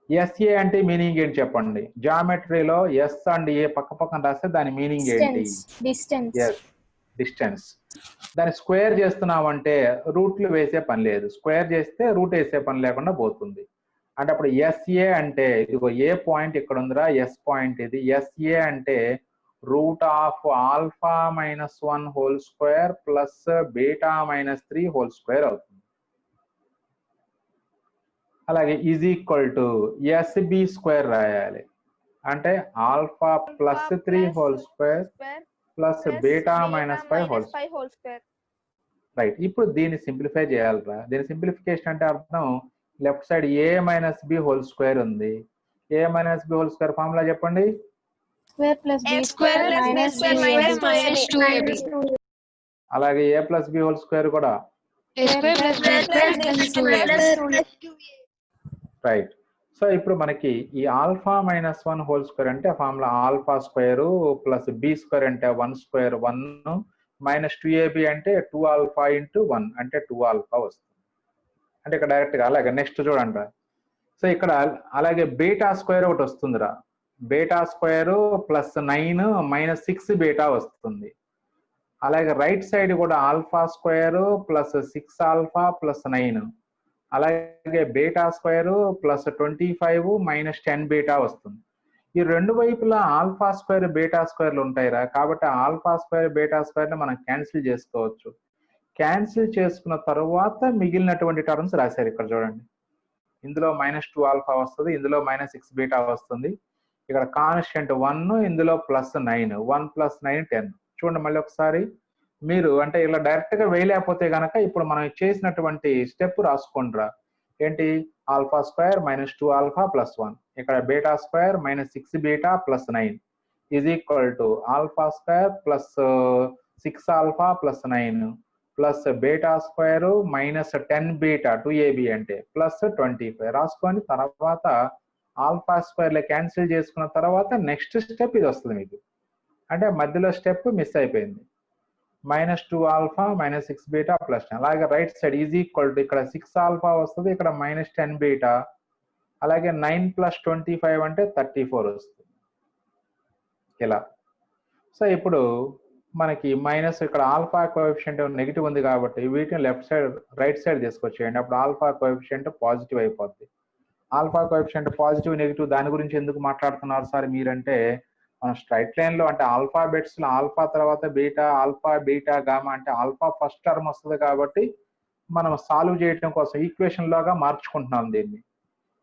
SA అంటే మీనింగ్ ఏంటి చెప్పండి. జామెట్రీలో ఎస్ అండ్ ఏ పక్క పక్కన రాస్తే దాని మీనింగ్ ఏంటి? డిస్టెన్స్. దాన్ని స్క్వేర్ చేస్తున్నామంటే రూట్లు వేసే పని లేదు, స్క్వేర్ చేస్తే రూట్ వేసే పని లేకుండా పోతుంది. అంటే అప్పుడు ఎస్ఏ అంటే ఇదిగో ఏ పాయింట్ ఇక్కడ ఉందిరా, ఎస్ పాయింట్ ఇది. ఎస్ఏ అంటే root of alpha -1 whole square plus beta -3 whole square అవుతుంది. అలాగే is equal to SB square రాయాలి, అంటే alpha +3 whole square plus beta -5 whole square. Right, ఇప్పుడు దీన్ని సింప్లిఫై చేయాలిరా. దీని సింప్లిఫికేషన్ అంటే అర్థం లెఫ్ట్ సైడ్ ఏ -బి హోల్ స్క్వేర్ ఉంది. ఏ -బి హోల్ స్క్వేర్ ఫార్ములా చెప్పండి. అలాగే ఏ + బి హోల్ స్క్వేర్ కూడా రైట్. సో ఇప్పుడు మనకి ఈ ఆల్ఫా -1 హోల్ స్క్వేర్ అంటే formula alpha square plus B square అంటే 1 స్క్వేర్ 1 -2ab అంటే 2 ఆల్ఫా × 1 అంటే 2 ఆల్ఫా వస్తుంది. అంటే ఇక్కడ డైరెక్ట్ గా అలాగే నెక్స్ట్ చూడండి. సో ఇక్కడ అలాగే బీటా స్క్వేర్ ఒకటి వస్తుందిరా. బీటా స్క్వేర్ +9 -6 బీటా వస్తుంది. అలాగే రైట్ సైడ్ కూడా alpha square plus 6 alpha plus 9, అలాగే బీటా స్క్వేర్ ప్లస్ 25 -10 బీటా వస్తుంది. ఈ రెండు వైపులా ఆల్ఫా స్క్వేర్ బీటా స్క్వేర్లు ఉంటాయిరా. కాబట్టి ఆల్ఫా స్క్వేర్ బీటా స్క్వేర్ ని మనం క్యాన్సిల్ చేసుకోవచ్చు. క్యాన్సిల్ చేసుకున్న తర్వాత మిగిలినటువంటి టర్మ్స్ రాశారు ఇక్కడ చూడండి. ఇందులో -2 ఆల్ఫా వస్తుంది, ఇందులో -6 బీటా వస్తుంది. ఇక్కడ కాన్స్టెంట్ 1, ఇందులో +9, 1 + 9 10. చూడండి మళ్ళీ ఒకసారి మీరు, అంటే ఇలా డైరెక్ట్ గా వేయలేకపోతే గనక ఇప్పుడు మనం చేసినటువంటి స్టెప్ రాసుకుంటారా. ఏంటి, alpha square minus 2 alpha plus 1, ఇక్కడ beta square minus 6 beta plus 9 is equal to alpha square plus 6 alpha plus 9 plus beta square minus 10 beta 2ab అంటే ప్లస్ 25 రాసుకొని తర్వాత ఆల్ఫా స్క్వేర్లో క్యాన్సిల్ చేసుకున్న తర్వాత నెక్స్ట్ స్టెప్ ఇది వస్తుంది మీకు. అంటే మధ్యలో స్టెప్ మిస్ అయిపోయింది. Minus 2 alpha minus 6 beta plus 10. అలాగే right side is equal to ఇక్కడ 6 ఆల్ఫా వస్తుంది, ఇక్కడ మైనస్ 10 బీటా, అలాగే 9 ప్లస్ 25 అంటే 34 వస్తుంది ఇలా. సో ఇప్పుడు మనకి మైనస్ ఇక్కడ ఆల్ఫా కోఎఫిషియంట్ నెగిటివ్ ఉంది కాబట్టి వీటిని లెఫ్ట్ సైడ్ రైట్ సైడ్ తీసుకొచ్చేయండి. అప్పుడు ఆల్ఫా కోఎఫిషియంట్ పాజిటివ్ అయిపోద్ది. ఆల్ఫా కోఎఫిషియంట్ పాజిటివ్ నెగిటివ్ దాని గురించి ఎందుకు మాట్లాడుతున్నారు సార్ మీరంటే, మనం స్ట్రైట్ లైన్ లో అంటే ఆల్ఫాబెట్స్ లో ఆల్ఫా తర్వాత బీటా, ఆల్ఫా బీటా గామా అంటే ఆల్ఫా ఫస్ట్ టర్మ్ వస్తుంది కాబట్టి మనం సాల్వ్ చేయడం కోసం ఈక్వేషన్ లాగా మార్చుకుంటున్నాం దీన్ని.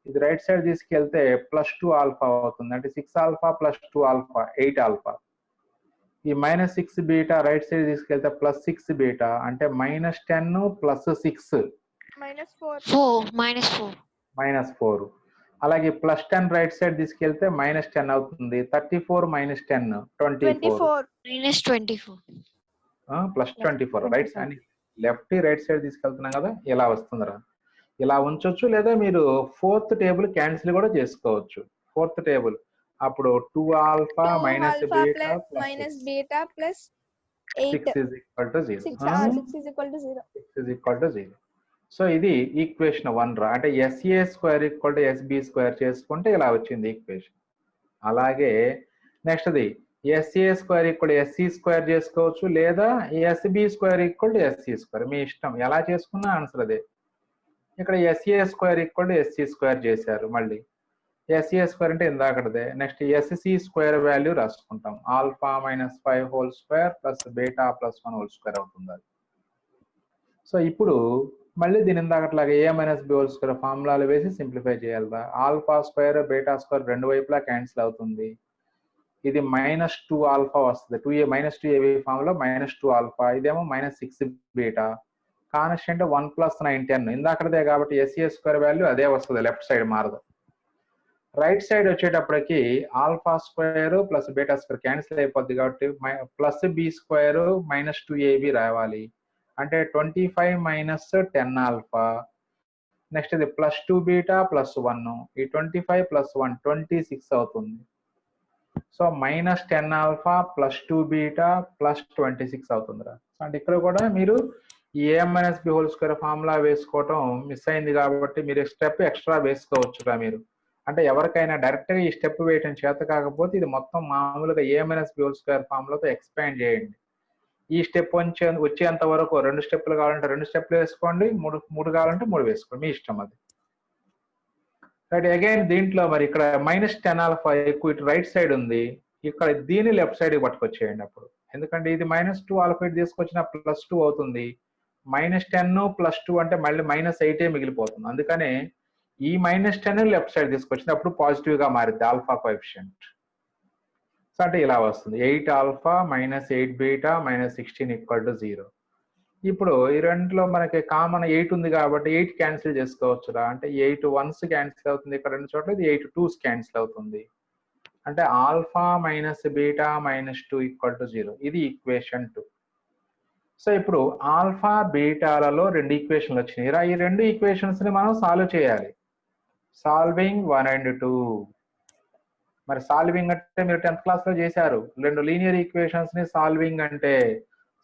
ఇది రైట్ సైడ్ తీసుకెళ్తే ప్లస్ 2 ఆల్ఫా అవుతుంది, అంటే 6 ఆల్ఫా ప్లస్ 2 ఆల్ఫా 8 ఆల్ఫా. ఈ మైనస్ 6 బీటా రైట్ సైడ్ తీసుకెళ్తే ప్లస్ 6 బీటా అంటే మైనస్ 10 ప్లస్ 6 మైనస్ 4. అలాగే ప్లస్ 10 రైట్ సైడ్ తీసుకెళ్తే మైనస్ 10 అవుతుంది, 34 minus 10 24 plus 24 right side. Left right side తీసుకెళ్తున్నాం కదా, ఇలా వస్తుందిరా. ఇలా ఉంచొచ్చు, లేదా మీరు ఫోర్త్ టేబుల్ క్యాన్సిల్ కూడా చేసుకోవచ్చు. ఫోర్త్ టేబుల్ అప్పుడు 2 alpha minus beta plus 6 is equal to 0. 6 is equal to 0. So ఇది ఈక్వేషన్ 1 రా. అంటే SA square equal to SB square చేసుకుంటే ఇలా వచ్చింది ఈక్వేషన్. అలాగే నెక్స్ట్ది SA square equal to SC square చేసుకోవచ్చు, లేదా SB square equal to SC square, మీ ఇష్టం ఎలా చేసుకున్నా ఆన్సర్ అదే. ఇక్కడ SA square equal to SC square చేశారు. మళ్ళీ SA స్క్వేర్ అంటే ఇందాకటిదే. నెక్స్ట్ SC స్క్వేర్ వాల్యూ రాసుకుంటాం, alpha minus 5 whole square plus beta plus 1 whole square అవుతుంది అది. సో ఇప్పుడు మళ్ళీ దీని ఇందాకట్లాగా A minus B whole square ఫార్ములాలు వేసి సింప్లిఫై చేయాలి. ఆల్ఫా స్క్వేర్ బీటా స్క్వేర్ రెండు వైపులా క్యాన్సిల్ అవుతుంది. ఇది మైనస్ 2 ఆల్ఫా వస్తుంది, 2A minus 2AB formula minus 2 alpha, ఇదేమో మైనస్ 6 బీటా. కాన్స్టెంట్ 1 ప్లస్ 9 10 ఇందాకదే కాబట్టి SA స్క్వేర్ వాల్యూ అదే వస్తుంది, లెఫ్ట్ సైడ్ మారదు. రైట్ సైడ్ వచ్చేటప్పటికి alpha square plus beta square cancel అయిపోద్ది కాబట్టి plus B square minus 2AB రావాలి. అంటే 25 మైనస్ 10 ఆల్ఫా. నెక్స్ట్ ఇది ప్లస్ 2 బీటా ప్లస్ 1, ఈ 25 ప్లస్ 1 26 అవుతుంది. So minus 10 alpha plus 2 beta plus 26 అవుతుందిరా. అంటే ఇక్కడ కూడా మీరు ఈ A minus B whole square formula వేసుకోవటం మిస్ అయింది కాబట్టి మీరు స్టెప్ ఎక్స్ట్రా వేసుకోవచ్చురా మీరు. అంటే ఎవరికైనా డైరెక్ట్గా ఈ స్టెప్ వేయటం చేత కాకపోతే ఇది మొత్తం మామూలుగా A minus B whole square ఫార్ములాతో ఎక్స్పాండ్ చేయండి. ఈ స్టెప్ వచ్చేంత వరకు 2 స్టెప్లు కావాలంటే 2 స్టెప్లు వేసుకోండి, 3 కావాలంటే 3 వేసుకోండి, మీ ఇష్టం అది. రైట్. అగైన్ దీంట్లో మరి ఇక్కడ మైనస్ 10 ఆల్ఫా ఎక్కువ ఇటు రైట్ సైడ్ ఉంది, ఇక్కడ దీన్ని లెఫ్ట్ సైడ్కి పట్టుకొచ్చేయండి అప్పుడు. ఎందుకంటే ఇది మైనస్ 2 ఆల్ఫా ఇటు తీసుకొచ్చిన ప్లస్ 2 అవుతుంది, మైనస్ 10 ప్లస్ 2 అంటే మళ్ళీ మైనస్ 8 మిగిలిపోతుంది. అందుకనే ఈ మైనస్ 10 లెఫ్ట్ సైడ్ తీసుకొచ్చింది, అప్పుడు పాజిటివ్ గా మారింది ఆల్ఫా కోఎఫిషియంట్. సో అంటే ఇలా వస్తుంది 8 alpha minus 8 beta minus 16 equal to 0. ఇప్పుడు ఈ రెండులో మనకి కామన్ 8 ఉంది కాబట్టి 8 క్యాన్సిల్ చేసుకోవచ్చురా. అంటే 8 1s క్యాన్సిల్ అవుతుంది, ఇక్కడ 2 చోట్ల ఇది 8 2s క్యాన్సిల్ అవుతుంది. అంటే alpha minus beta minus 2 equal to 0. ఇది ఈక్వేషన్ 2. సో ఇప్పుడు ఆల్ఫా బీటాలలో 2 ఈక్వేషన్లు వచ్చినాయి. ఈ 2 ఈక్వేషన్స్ ని మనం సాల్వ్ చేయాలి. Solving 1 and 2. మరి సాల్వింగ్ అంటే మీరు 10th క్లాస్ లో చేశారు, 2 లీనియర్ ఈక్వేషన్స్ ని సాల్వింగ్ అంటే.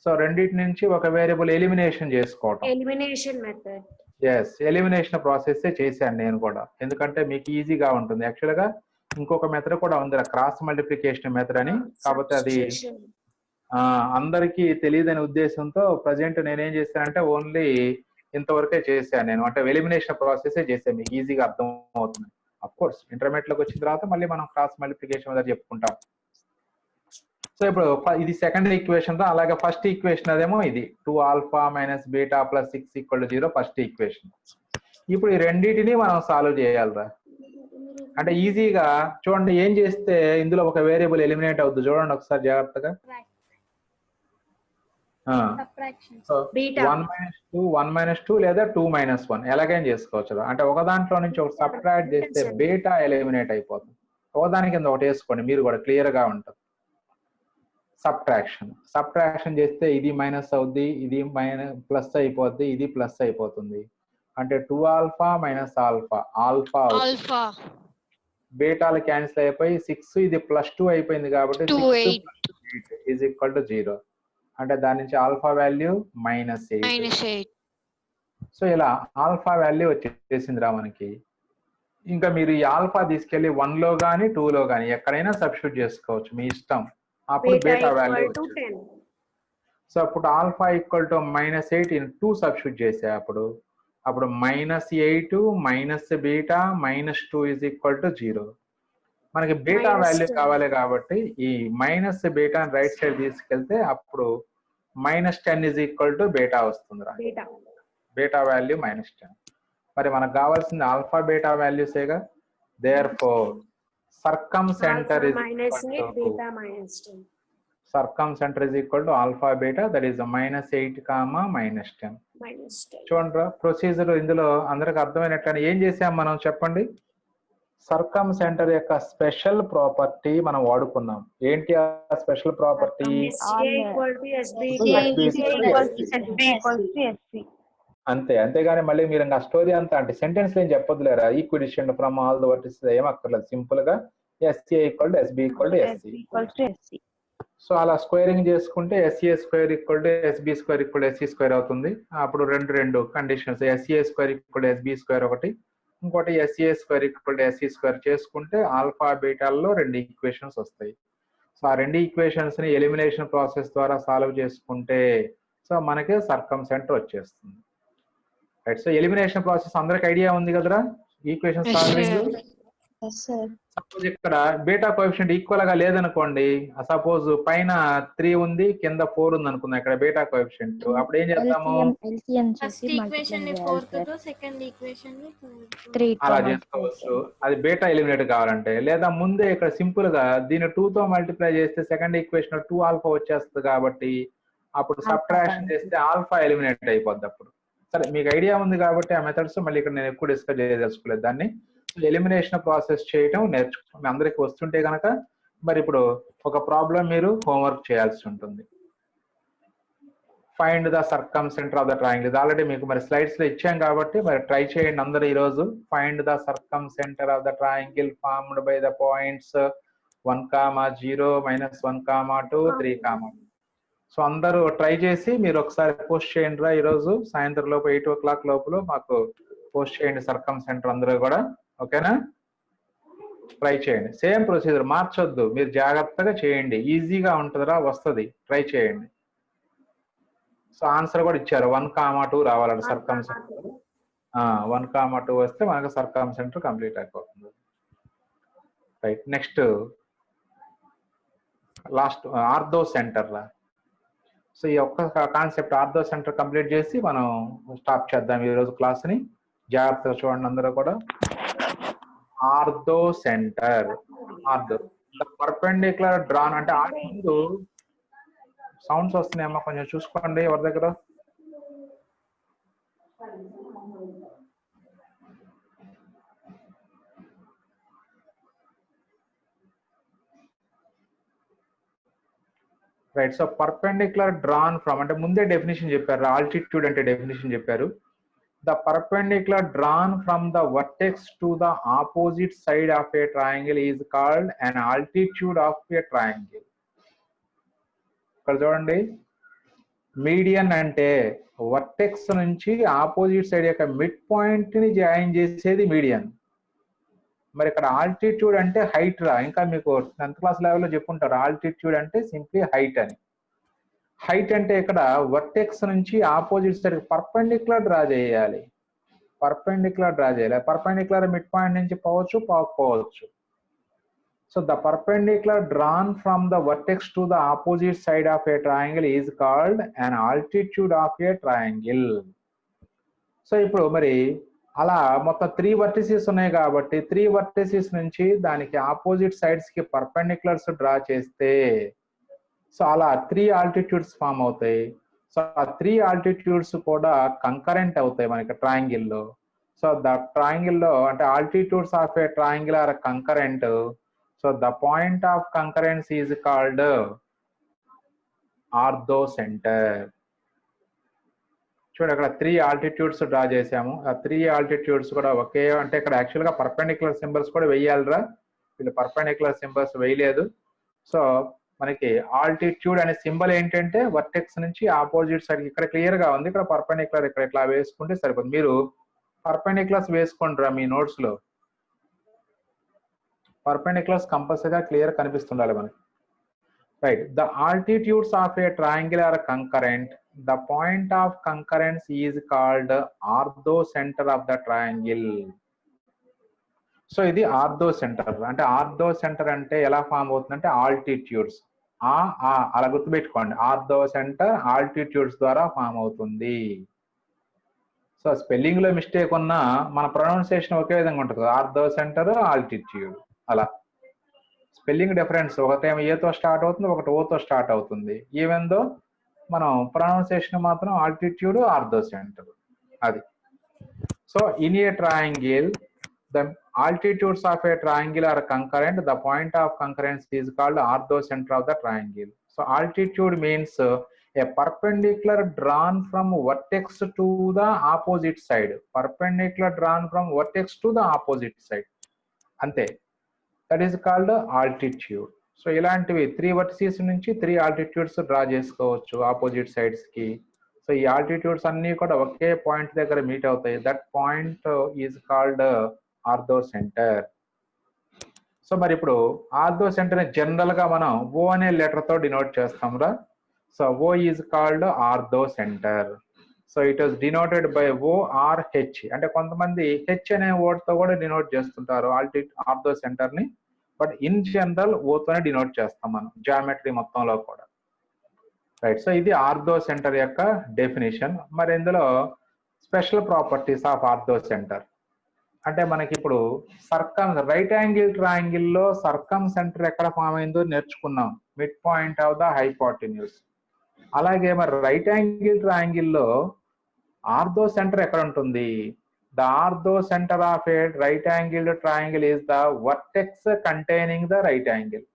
సో రెండింటి నుంచి ఒక వేరియబుల్ ఎలిమినేషన్ చేసుకోవటం, elimination method. Yes, elimination process చేశాను నేను కూడా, ఎందుకంటే మీకు ఈజీగా ఉంటుంది. యాక్చువల్ గా ఇంకొక మెథడ్ కూడా ఉంది, క్రాస్ మల్టిప్లికేషన్ మెథడ్ అని. కాకపోతే అది అందరికీ తెలియదనే ఉద్దేశంతో ప్రజెంట్ నేనేం చేశానంటే ఓన్లీ ఇంతవరకే చేశాను నేను. అంటే ఎలిమినేషన్ ప్రాసెస్ చేశాను, మీకు ఈజీగా అర్థం అవుతుంది. అఫ్ కోర్స్ ఇంటర్మీడియట్ లోకి వచ్చిన తర్వాత మళ్ళీ మనం క్రాస్ మల్టిప్లికేషన్ మెథడ్ చెప్పుకుంటాం. సో ఇప్పుడు ఇది సెకండ్ ఈక్వేషన్ రా. అలాగే ఫస్ట్ ఈక్వేషన్ అదేమో ఇది 2 alpha minus beta plus 6 equal to 0 first equation. ఇప్పుడు ఈ రెండింటిని మనం సాల్వ్ చేయాలిరా. అంటే ఈజీగా చూడండి, ఏం చేస్తే ఇందులో ఒక వేరియబుల్ ఎలిమినేట్ అవుతుంది చూడండి ఒకసారి జాగ్రత్తగా. సబ్ట్రాక్షన్. So Beta. 1 - 2 లేదా 2 - 1 ఎలాగైనా చేసుకోవచ్చు. అంటే ఒక దాంట్లో నుంచి ఒకటి సబ్ట్రాక్ట్ చేస్తే బీటా ఎలిమినేట్ అయిపోతుంది. ఒకదాని కింద ఒకటి వేసుకోండి, మీరు కూడా క్లియర్ గా ఉంటుంది. సబ్ట్రాక్షన్ చేస్తే ఇది మైనస్ అవుద్ది, ఇది ప్లస్ అయిపోద్ది, ఇది ప్లస్ అయిపోతుంది. అంటే 2α - ఆల్ఫా ఆల్ఫా బీటాలు క్యాన్సిల్ అయిపోయి 6 ఇది +2 అయిపోయింది కాబట్టి 2 6 8 + 8 = 0. అంటే దాని నుంచి ఆల్ఫా వాల్యూ -8. -8. సో ఇలా ఆల్ఫా వాల్యూ వచ్చేసిందిరా మనకి. ఇంకా మీరు ఈ ఆల్ఫా తీసుకెళ్లి 1 లో కానీ 2 లో కానీ ఎక్కడైనా సబ్స్టిట్యూట్ చేసుకోవచ్చు, మీ ఇష్టం. అప్పుడు బీటా వాల్యూ. సో అప్పుడు ఆల్ఫా = -8 ఇన్ 2 సబ్స్టిట్యూట్ చేసే అప్పుడు -8 - బీటా -2 = 0. మనకి బీటా వాల్యూ కావాలి కాబట్టి ఈ మైనస్ బీటా రైట్ సైడ్ తీసుకెళ్తే అప్పుడు -10 బీటా వస్తుందిరా. Beta value -10. మరి మనకు కావాల్సింది ఆల్ఫా బీటా వాల్యూసేగా. Therefore circumcenter alpha beta that is -8, -10. చూడండి ప్రొసీజర్ ఇందులో అందరికి అర్థమైనట్టు ఏం చేసాం మనం చెప్పండి. సర్కమ్ సెంటర్ యొక్క స్పెషల్ ప్రాపర్టీ మనం వాడుకున్నాం. ఏంటి ఆ స్పెషల్ ప్రాపర్టీ? అంతేగాని మళ్ళీ మీరు ఇంకా స్టోరీ అంతా అంటే సెంటెన్స్ ఏం చెప్పొద్దులేరా. ఈక్విడిషన్ ఫ్రమ్ ఆల్ ద వర్టిసెస్ ఏం అక్కర్లేదు, సింపుల్ గా SCA = SB = SC. సో అలా స్క్వేరింగ్ చేసుకుంటే SCA² = SB² = SC² అవుతుంది. అప్పుడు రెండు కండిషన్స్ SCA² = SB² ఒకటి, ఇంకోటి SCA² = SC² చేసుకుంటే ఆల్ఫా బీటాల్లో 2 ఈక్వేషన్స్ వస్తాయి. సో ఆ 2 ఈక్వేషన్స్ ని ఎలిమినేషన్ ప్రాసెస్ ద్వారా సాల్వ్ చేసుకుంటే సో మనకి సర్కమ్ సెంటర్ వచ్చేస్తుంది. రైట్. సో ఎలిమినేషన్ ప్రాసెస్ అందరికి ఐడియా ఉంది కదరా, ఈక్వేషన్ సాల్వింగ్. సపోజ్ ఇక్కడ బీటా కోఎఫిషియంట్ ఈక్వల్ గా లేదనుకోండి, సపోజ్ పైన 3 ఉంది కింద 4 ఉంది అనుకుందాం ఇక్కడ బీటా కోఎఫిషియంట్. అప్పుడు ఏం చేద్దాము, ఫస్ట్ ఈక్వేషన్ ని 4 తో, సెకండ్ ఈక్వేషన్ ని 3 అలా చేసుకోవచ్చు. అది బీటా ఎలిమినేట్ కావాలంటే. లేదా ముందే ఇక్కడ సింపుల్ గా దీన్ని 2 తో మల్టిప్లై చేస్తే సెకండ్ ఈక్వేషన్ 2 ఆల్ఫా వచ్చేస్తుంది కాబట్టి అప్పుడు సబ్ట్రాక్షన్ చేస్తే ఆల్ఫా ఎలిమినేట్ అయిపోద్ది. అప్పుడు సరే మీకు ఐడియా ఉంది కాబట్టి ఆ మెథడ్స్ మళ్ళీ ఇక్కడ నేను ఎక్కువ డిస్కస్ చేయదలుచుకోలేదు. దాన్ని ఎలిమినేషన్ ప్రాసెస్ చేయటం నేర్చుకుని అందరికి వస్తుంటే కనుక మరి ఇప్పుడు ఒక ప్రాబ్లం మీరు హోంవర్క్ చేయాల్సి ఉంటుంది. Find the circumcenter of the triangle. ఇది ఆల్రెడీ మీకు మరి స్లైడ్స్ లో ఇచ్చాం కాబట్టి మరి ట్రై చేయండి అందరూ ఈ రోజు. Find the circumcenter of the triangle formed by the points 1, 0, -1, 2, 3, so అందరూ ట్రై చేసి మీరు ఒకసారి పోస్ట్ చేయండి రా. ఈరోజు సాయంత్రం లోపు 8 o'clock లోపల మాకు పోస్ట్ చేయండి సర్కమ్ సెంటర్ అందరూ కూడా. ఓకేనా? ట్రై చేయండి. సేమ్ ప్రొసీజర్ మార్చొద్దు, మీరు జాగ్రత్తగా చేయండి. ఈజీగా ఉంటుందిరా, వస్తుంది. ట్రై చేయండి. సో ఆన్సర్ కూడా ఇచ్చారు 1, 2 రావాలండి సర్కమ్ సెంటర్. 1, 2 వస్తే మనకు సర్కమ్ సెంటర్ కంప్లీట్ అయిపోతుంది. Right. Next last ortho centre రా. సో ఈ ఒక్క కాన్సెప్ట్ ఆర్థో సెంటర్ కంప్లీట్ చేసి మనం స్టాప్ చేద్దాం ఈరోజు క్లాస్ని. జాగ్రత్తగా చూడండి అందరూ కూడా. Ortho centre, ortho perpendicular drawn అంటే ముందు సౌండ్స్ వస్తున్నాయమ్మా, కొంచెం చూసుకోండి ఎవరి దగ్గర. Right. So perpendicular drawn from అంటే ముందే డెఫినేషన్ చెప్పారు, ఆల్టిట్యూడ్ అంటే డెఫినేషన్ చెప్పారు. The perpendicular drawn from the vertex to the opposite side of a triangle is called an altitude of a triangle. ఇక్కడ చూడండి, మీడియన్ అంటే వర్టెక్స్ నుంచి ఆపోజిట్ సైడ్ యొక్క మిడ్ పాయింట్ ని జాయిన్ చేసేది మీడియన్. మరి ఇక్కడ ఆల్టిట్యూడ్ అంటే హైట్ రా. ఇంకా మీకు 10th క్లాస్ లెవెల్లో చెప్పుంటారు ఆల్టిట్యూడ్ అంటే సింప్లీ హైట్ అని. హైట్ అంటే ఇక్కడ వర్టెక్స్ నుంచి ఆపోజిట్ సైడ్ పర్పెండిక్యులర్ డ్రా చేయాలి. పర్పెండిక్యులర్ మిడ్ పాయింట్ నుంచి పోవచ్చు. So the perpendicular drawn from the vertex to the opposite side of a triangle is called an altitude of a triangle. So ఇప్పుడు మరి అలా మొత్తం 3 వర్టిసెస్ ఉన్నాయి కాబట్టి 3 వర్టిసెస్ నుంచి దానికి ఆపోజిట్ సైడ్స్ కి పర్పెండిక్యులర్స్ డ్రా చేస్తే సో అలా 3 ఆల్టిట్యూడ్స్ ఫామ్ అవుతాయి. సో ఆ 3 ఆల్టిట్యూడ్స్ కూడా కంకరెంట్ అవుతాయి మనకి ట్రయాంగిల్లో. సో ద ట్రయాంగిల్లో అంటే altitudes of a triangle are concurrent. So the point of concurrence is called orthocentre. చూడండి అక్కడ 3 ఆల్టిట్యూడ్స్ డ్రా చేసాము. ఆ 3 ఆల్టిట్యూడ్స్ కూడా ఒకే అంటే ఇక్కడ యాక్చువల్గా పర్పెండిక్యులర్ సింబల్స్ కూడా వేయాలిరా, వీళ్ళు పర్పెండిక్యులర్ సింబల్స్ వేయలేదు. సో మనకి ఆల్టిట్యూడ్ అనే సింబల్ ఏంటంటే వర్టెక్స్ నుంచి ఆపోజిట్ సైడ్ ఇక్కడ క్లియర్ గా ఉంది, ఇక్కడ పర్పెండిక్యులర్ ఇక్కడ ఇట్లా వేసుకుంటే సరిపోతుంది. మీరు పర్పెండిక్యులర్స్ వేసుకోండిరా మీ నోట్స్ లో, పర్పెండిక్యులర్స్ కంపల్సరీగా క్లియర్ కనిపిస్తుండాలి మనకి. Right, the altitudes of a triangle are concurrent. The point of concurrence is called ortho centre of the triangle. So ఇది ఆర్థో సెంటర్. అంటే ఆర్థో సెంటర్ అంటే ఎలా ఫామ్ అవుతుందంటే ఆల్టిట్యూడ్స్ అలా గుర్తుపెట్టుకోండి. ఆర్థో సెంటర్ ఆల్టిట్యూడ్స్ ద్వారా ఫామ్ అవుతుంది. సో స్పెల్లింగ్ లో మిస్టేక్ ఉన్నా మన ప్రొనౌన్సియేషన్ ఒకే విధంగా ఉంటుంది. ఆర్థో సెంటర్ ఆల్టిట్యూడ్ అలా స్పెల్లింగ్ డిఫరెన్స్, ఒకటేమో ఏతో స్టార్ట్ అవుతుంది, ఒకటి ఓతో స్టార్ట్ అవుతుంది. ఈవెన్ దో మనం ప్రొనౌన్సియేషన్ మాత్రం ఆల్టిట్యూడ్ ఆర్థో సెంటర్ అది. So in a triangle the altitudes of a triangle are concurrent. The point of concurrence is called orthocenter of the triangle. So altitude means a perpendicular drawn from vertex to the opposite side. Perpendicular drawn from vertex to the opposite side. Ante. That is called altitude. So ఇలాంటివి 3 vertices నుంచి 3 altitudes draw చేసుకోవచ్చు opposite sides కి. So ఈ altitudes అన్ని కూడా ఒకే point దగ్గర meet అవుతాయి. That point is called ortho centre. So మరి ఇప్పుడు ఆర్థో సెంటర్ జనరల్ గా మనం ఓ అనే లెటర్ తో డినోట్ చేస్తాం రా. So O is called ortho centre. So it was denoted by O or H. అంటే కొంతమంది హెచ్ అనే వర్డ్ తో కూడా డినోట్ చేస్తుంటారు ఆర్థో సెంటర్ ని, బట్ ఇన్ జనరల్ ఓతోనే డినోట్ చేస్తాం మనం జామెట్రీ మొత్తంలో కూడా. రైట్, సో ఇది ఆర్థో సెంటర్ యొక్క డెఫినేషన్. మరి ఇందులో special properties of orthocentre అంటే మనకి ఇప్పుడు రైట్ యాంగిల్ ట్రయాంగిల్ లో సర్కమ్ సెంటర్ ఎక్కడ ఫామ్ అయిందో నేర్చుకున్నాం, mid point of the hypotenuse. అలాగే మరి రైట్ యాంగిల్ ట్రయాంగిల్ లో ఆర్థో సెంటర్ ఎక్కడ ఉంటుంది? The ortho centre of A right angle triangle is the vertex containing the right angle.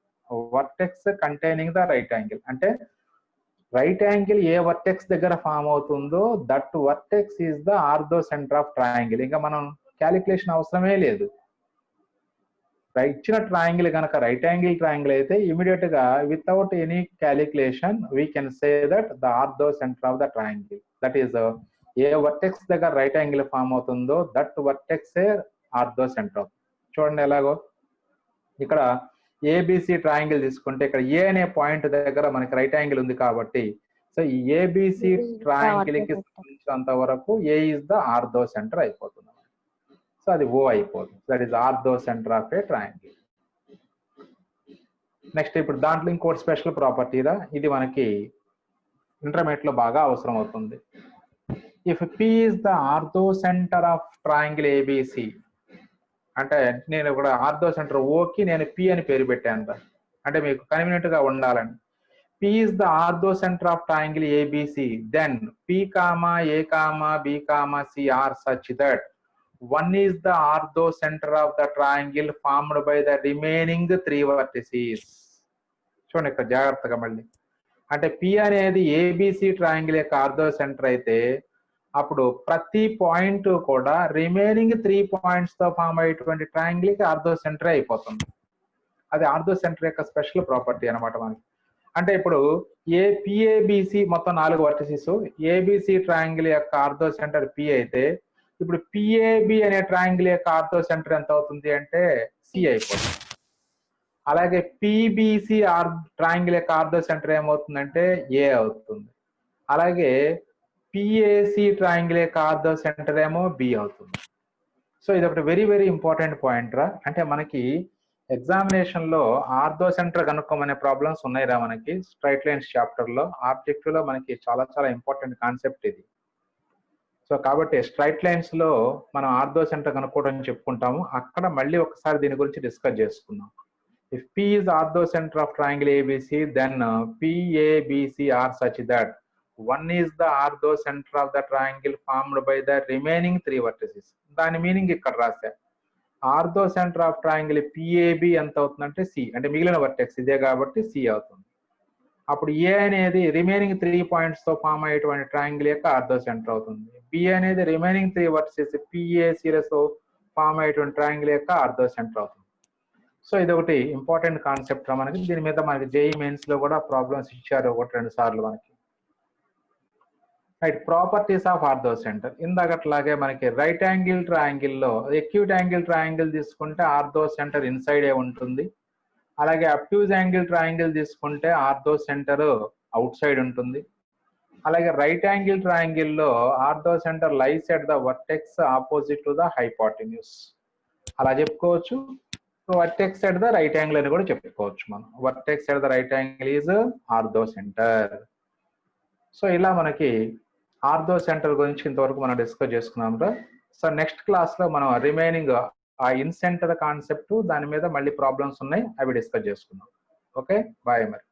Vertex containing the right angle అంటే right angle A vertex దగ్గర form అవుతుందో that vertex is the ortho centre of triangle. ఇంకా మనం calculation అవసరమే లేదు. ఇచ్చిన triangle కనుక right angle triangle అయితే ఇమీడియట్ గా without any calculation we can say that the ortho centre of the triangle. That is a vertex దగ్గర right angle form అవుతుందో that vertex A ortho centre. చూడండి ఎలాగో ఇక్కడ ఏబిసి ట్రయాంగిల్ తీసుకుంటే ఇక్కడ ఏ అనే పాయింట్ దగ్గర మనకి రైట్ యాంగిల్ ఉంది కాబట్టి సో ఈ ఏబిసి ట్రయాంగిల్ కి సంబంధించినంత వరకు A is the ortho centre అయిపోతుంది. సో అది ఓ అయిపోతుంది. That is ortho centre of a triangle. Next ఇప్పుడు దాంట్లో ఇంకోటి స్పెషల్ ప్రాపర్టీరా, ఇది మనకి ఇంటర్మీడియట్ లో బాగా అవసరం అవుతుంది. If P is the ortho centre of triangle ABC అంటే నేను ఇక్కడ ఆర్థో సెంటర్ ఓకి నేను పి అని పేరు పెట్టాను అంటే మీకు కన్వీనియంట్ గా ఉండాలని. P is the ortho centre of triangle ABC then P comma A comma B comma C are such that one is the ortho center of the triangle formed by the remaining 3 vertices. చూడండి ఇక్కడ జాగ్రత్తగా మళ్ళీ అంటే P అనేది ABC triangle యొక్క ortho centre అయితే అప్పుడు ప్రతి పాయింట్ కూడా రిమైనింగ్ 3 పాయింట్స్ తో ఫామ్ అయ్యేటువంటి ట్రయాంగిల్ కి ఆర్థో సెంటర్ అయిపోతుంది. అది ఆర్థో సెంటర్ యొక్క స్పెషల్ ప్రాపర్టీ అనమాట మనకి. అంటే ఇప్పుడు పిఏబిసి మొత్తం 4 వర్టిసెస్, ఏబిసి ట్రయాంగిల్ యొక్క ఆర్థో సెంటర్ పి అయితే ఇప్పుడు పిఏబి అనే ట్రయాంగిల్ యొక్క ఆర్థో సెంటర్ ఎంత అవుతుంది అంటే సి అయిపోతుంది. అలాగే పిబిసి ట్రయాంగిల్ యొక్క ఆర్థో సెంటర్ ఏమవుతుందంటే ఏ అవుతుంది. అలాగే పిఏసి ట్రయాంగిల్ యొక్క ఆర్థో సెంటర్ ఏమో బి అవుతుంది. సో ఇది ఒకటి వెరీ వెరీ ఇంపార్టెంట్ పాయింట్ రా. అంటే మనకి ఎగ్జామినేషన్ లో ఆర్థో సెంటర్ కనుక్కోమనే ప్రాబ్లమ్స్ ఉన్నాయిరా మనకి స్ట్రైట్ లైన్స్ చాప్టర్ లో. ఆబ్జెక్టివ్ లో మనకి చాలా చాలా ఇంపార్టెంట్ కాన్సెప్ట్ ఇది. సో కాబట్టి స్ట్రైట్ లైన్స్ లో మనం ఆర్థో సెంటర్ కనుక్కోవడం చెప్పుకుంటాము, అక్కడ మళ్ళీ ఒకసారి దీని గురించి డిస్కస్ చేసుకుందాం. If P is ortho centre of triangle ABC then PABC are such that 1 is the ortho center of the triangle formed by the remaining 3 vertices. దాని మీనింగ్ ఇక్కడ రాశా. Ortho centre of triangle PAB ఎంత అవుతుందంటే C, అంటే మిగిలిన vertex ఇదే కాబట్టి C అవుతుంది. అప్పుడు ఏ అనేది రిమైనింగ్ 3 పాయింట్స్ తో ఫామ్ అయ్యేటువంటి ట్రయాంగిల్ యొక్క ఆర్థో సెంటర్ అవుతుంది. బి అనేది రిమైనింగ్ 3 వర్టిసెస్ పిఏ సిరీస్ తో ఫామ్ అయ్యేటువంటి ట్రయాంగిల్ యొక్క ఆర్థో సెంటర్ అవుతుంది. సో ఇది ఒకటి ఇంపార్టెంట్ కాన్సెప్ట్ మనకి. దీని మీద మనకి జేఈ మెయిన్స్ లో కూడా ప్రాబ్లమ్స్ ఇచ్చారు 1-2 సార్లు మనకి. Right, properties of orthocenter. ఇందాకట్లాగే మనకి రైట్ యాంగిల్ ట్రయాంగిల్ లో ఎక్యూట్ యాంగిల్ ట్రయాంగిల్ తీసుకుంటే ఆర్థో సెంటర్ ఇన్సైడ్ ఏ ఉంటుంది. అలాగే అబ్ట్యూజ్ యాంగిల్ ట్రయాంగిల్ తీసుకుంటే ఆర్థో సెంటర్ అవుట్ సైడ్ ఉంటుంది. అలాగే రైట్ యాంగిల్ ట్రయాంగిల్ లో orthocenter lies at the vertex opposite to the hypotenuse అలా చెప్పుకోవచ్చు. Vertex at the right angle అని కూడా చెప్పుకోవచ్చు మనం. Vertex at the right angle is ortho centre. So ఇలా మనకి ఆర్థో సెంటర్ గురించి ఇంతవరకు మనం డిస్కస్ చేసుకున్నాం రా. సో నెక్స్ట్ క్లాస్ లో మనం రిమైనింగ్ ఆ ఇన్ సెంటర్ కాన్సెప్ట్ దాని మీద మళ్ళీ ప్రాబ్లమ్స్ ఉన్నాయి, అవి డిస్కస్ చేసుకుందాం. ఓకే, బాయ్ మరి.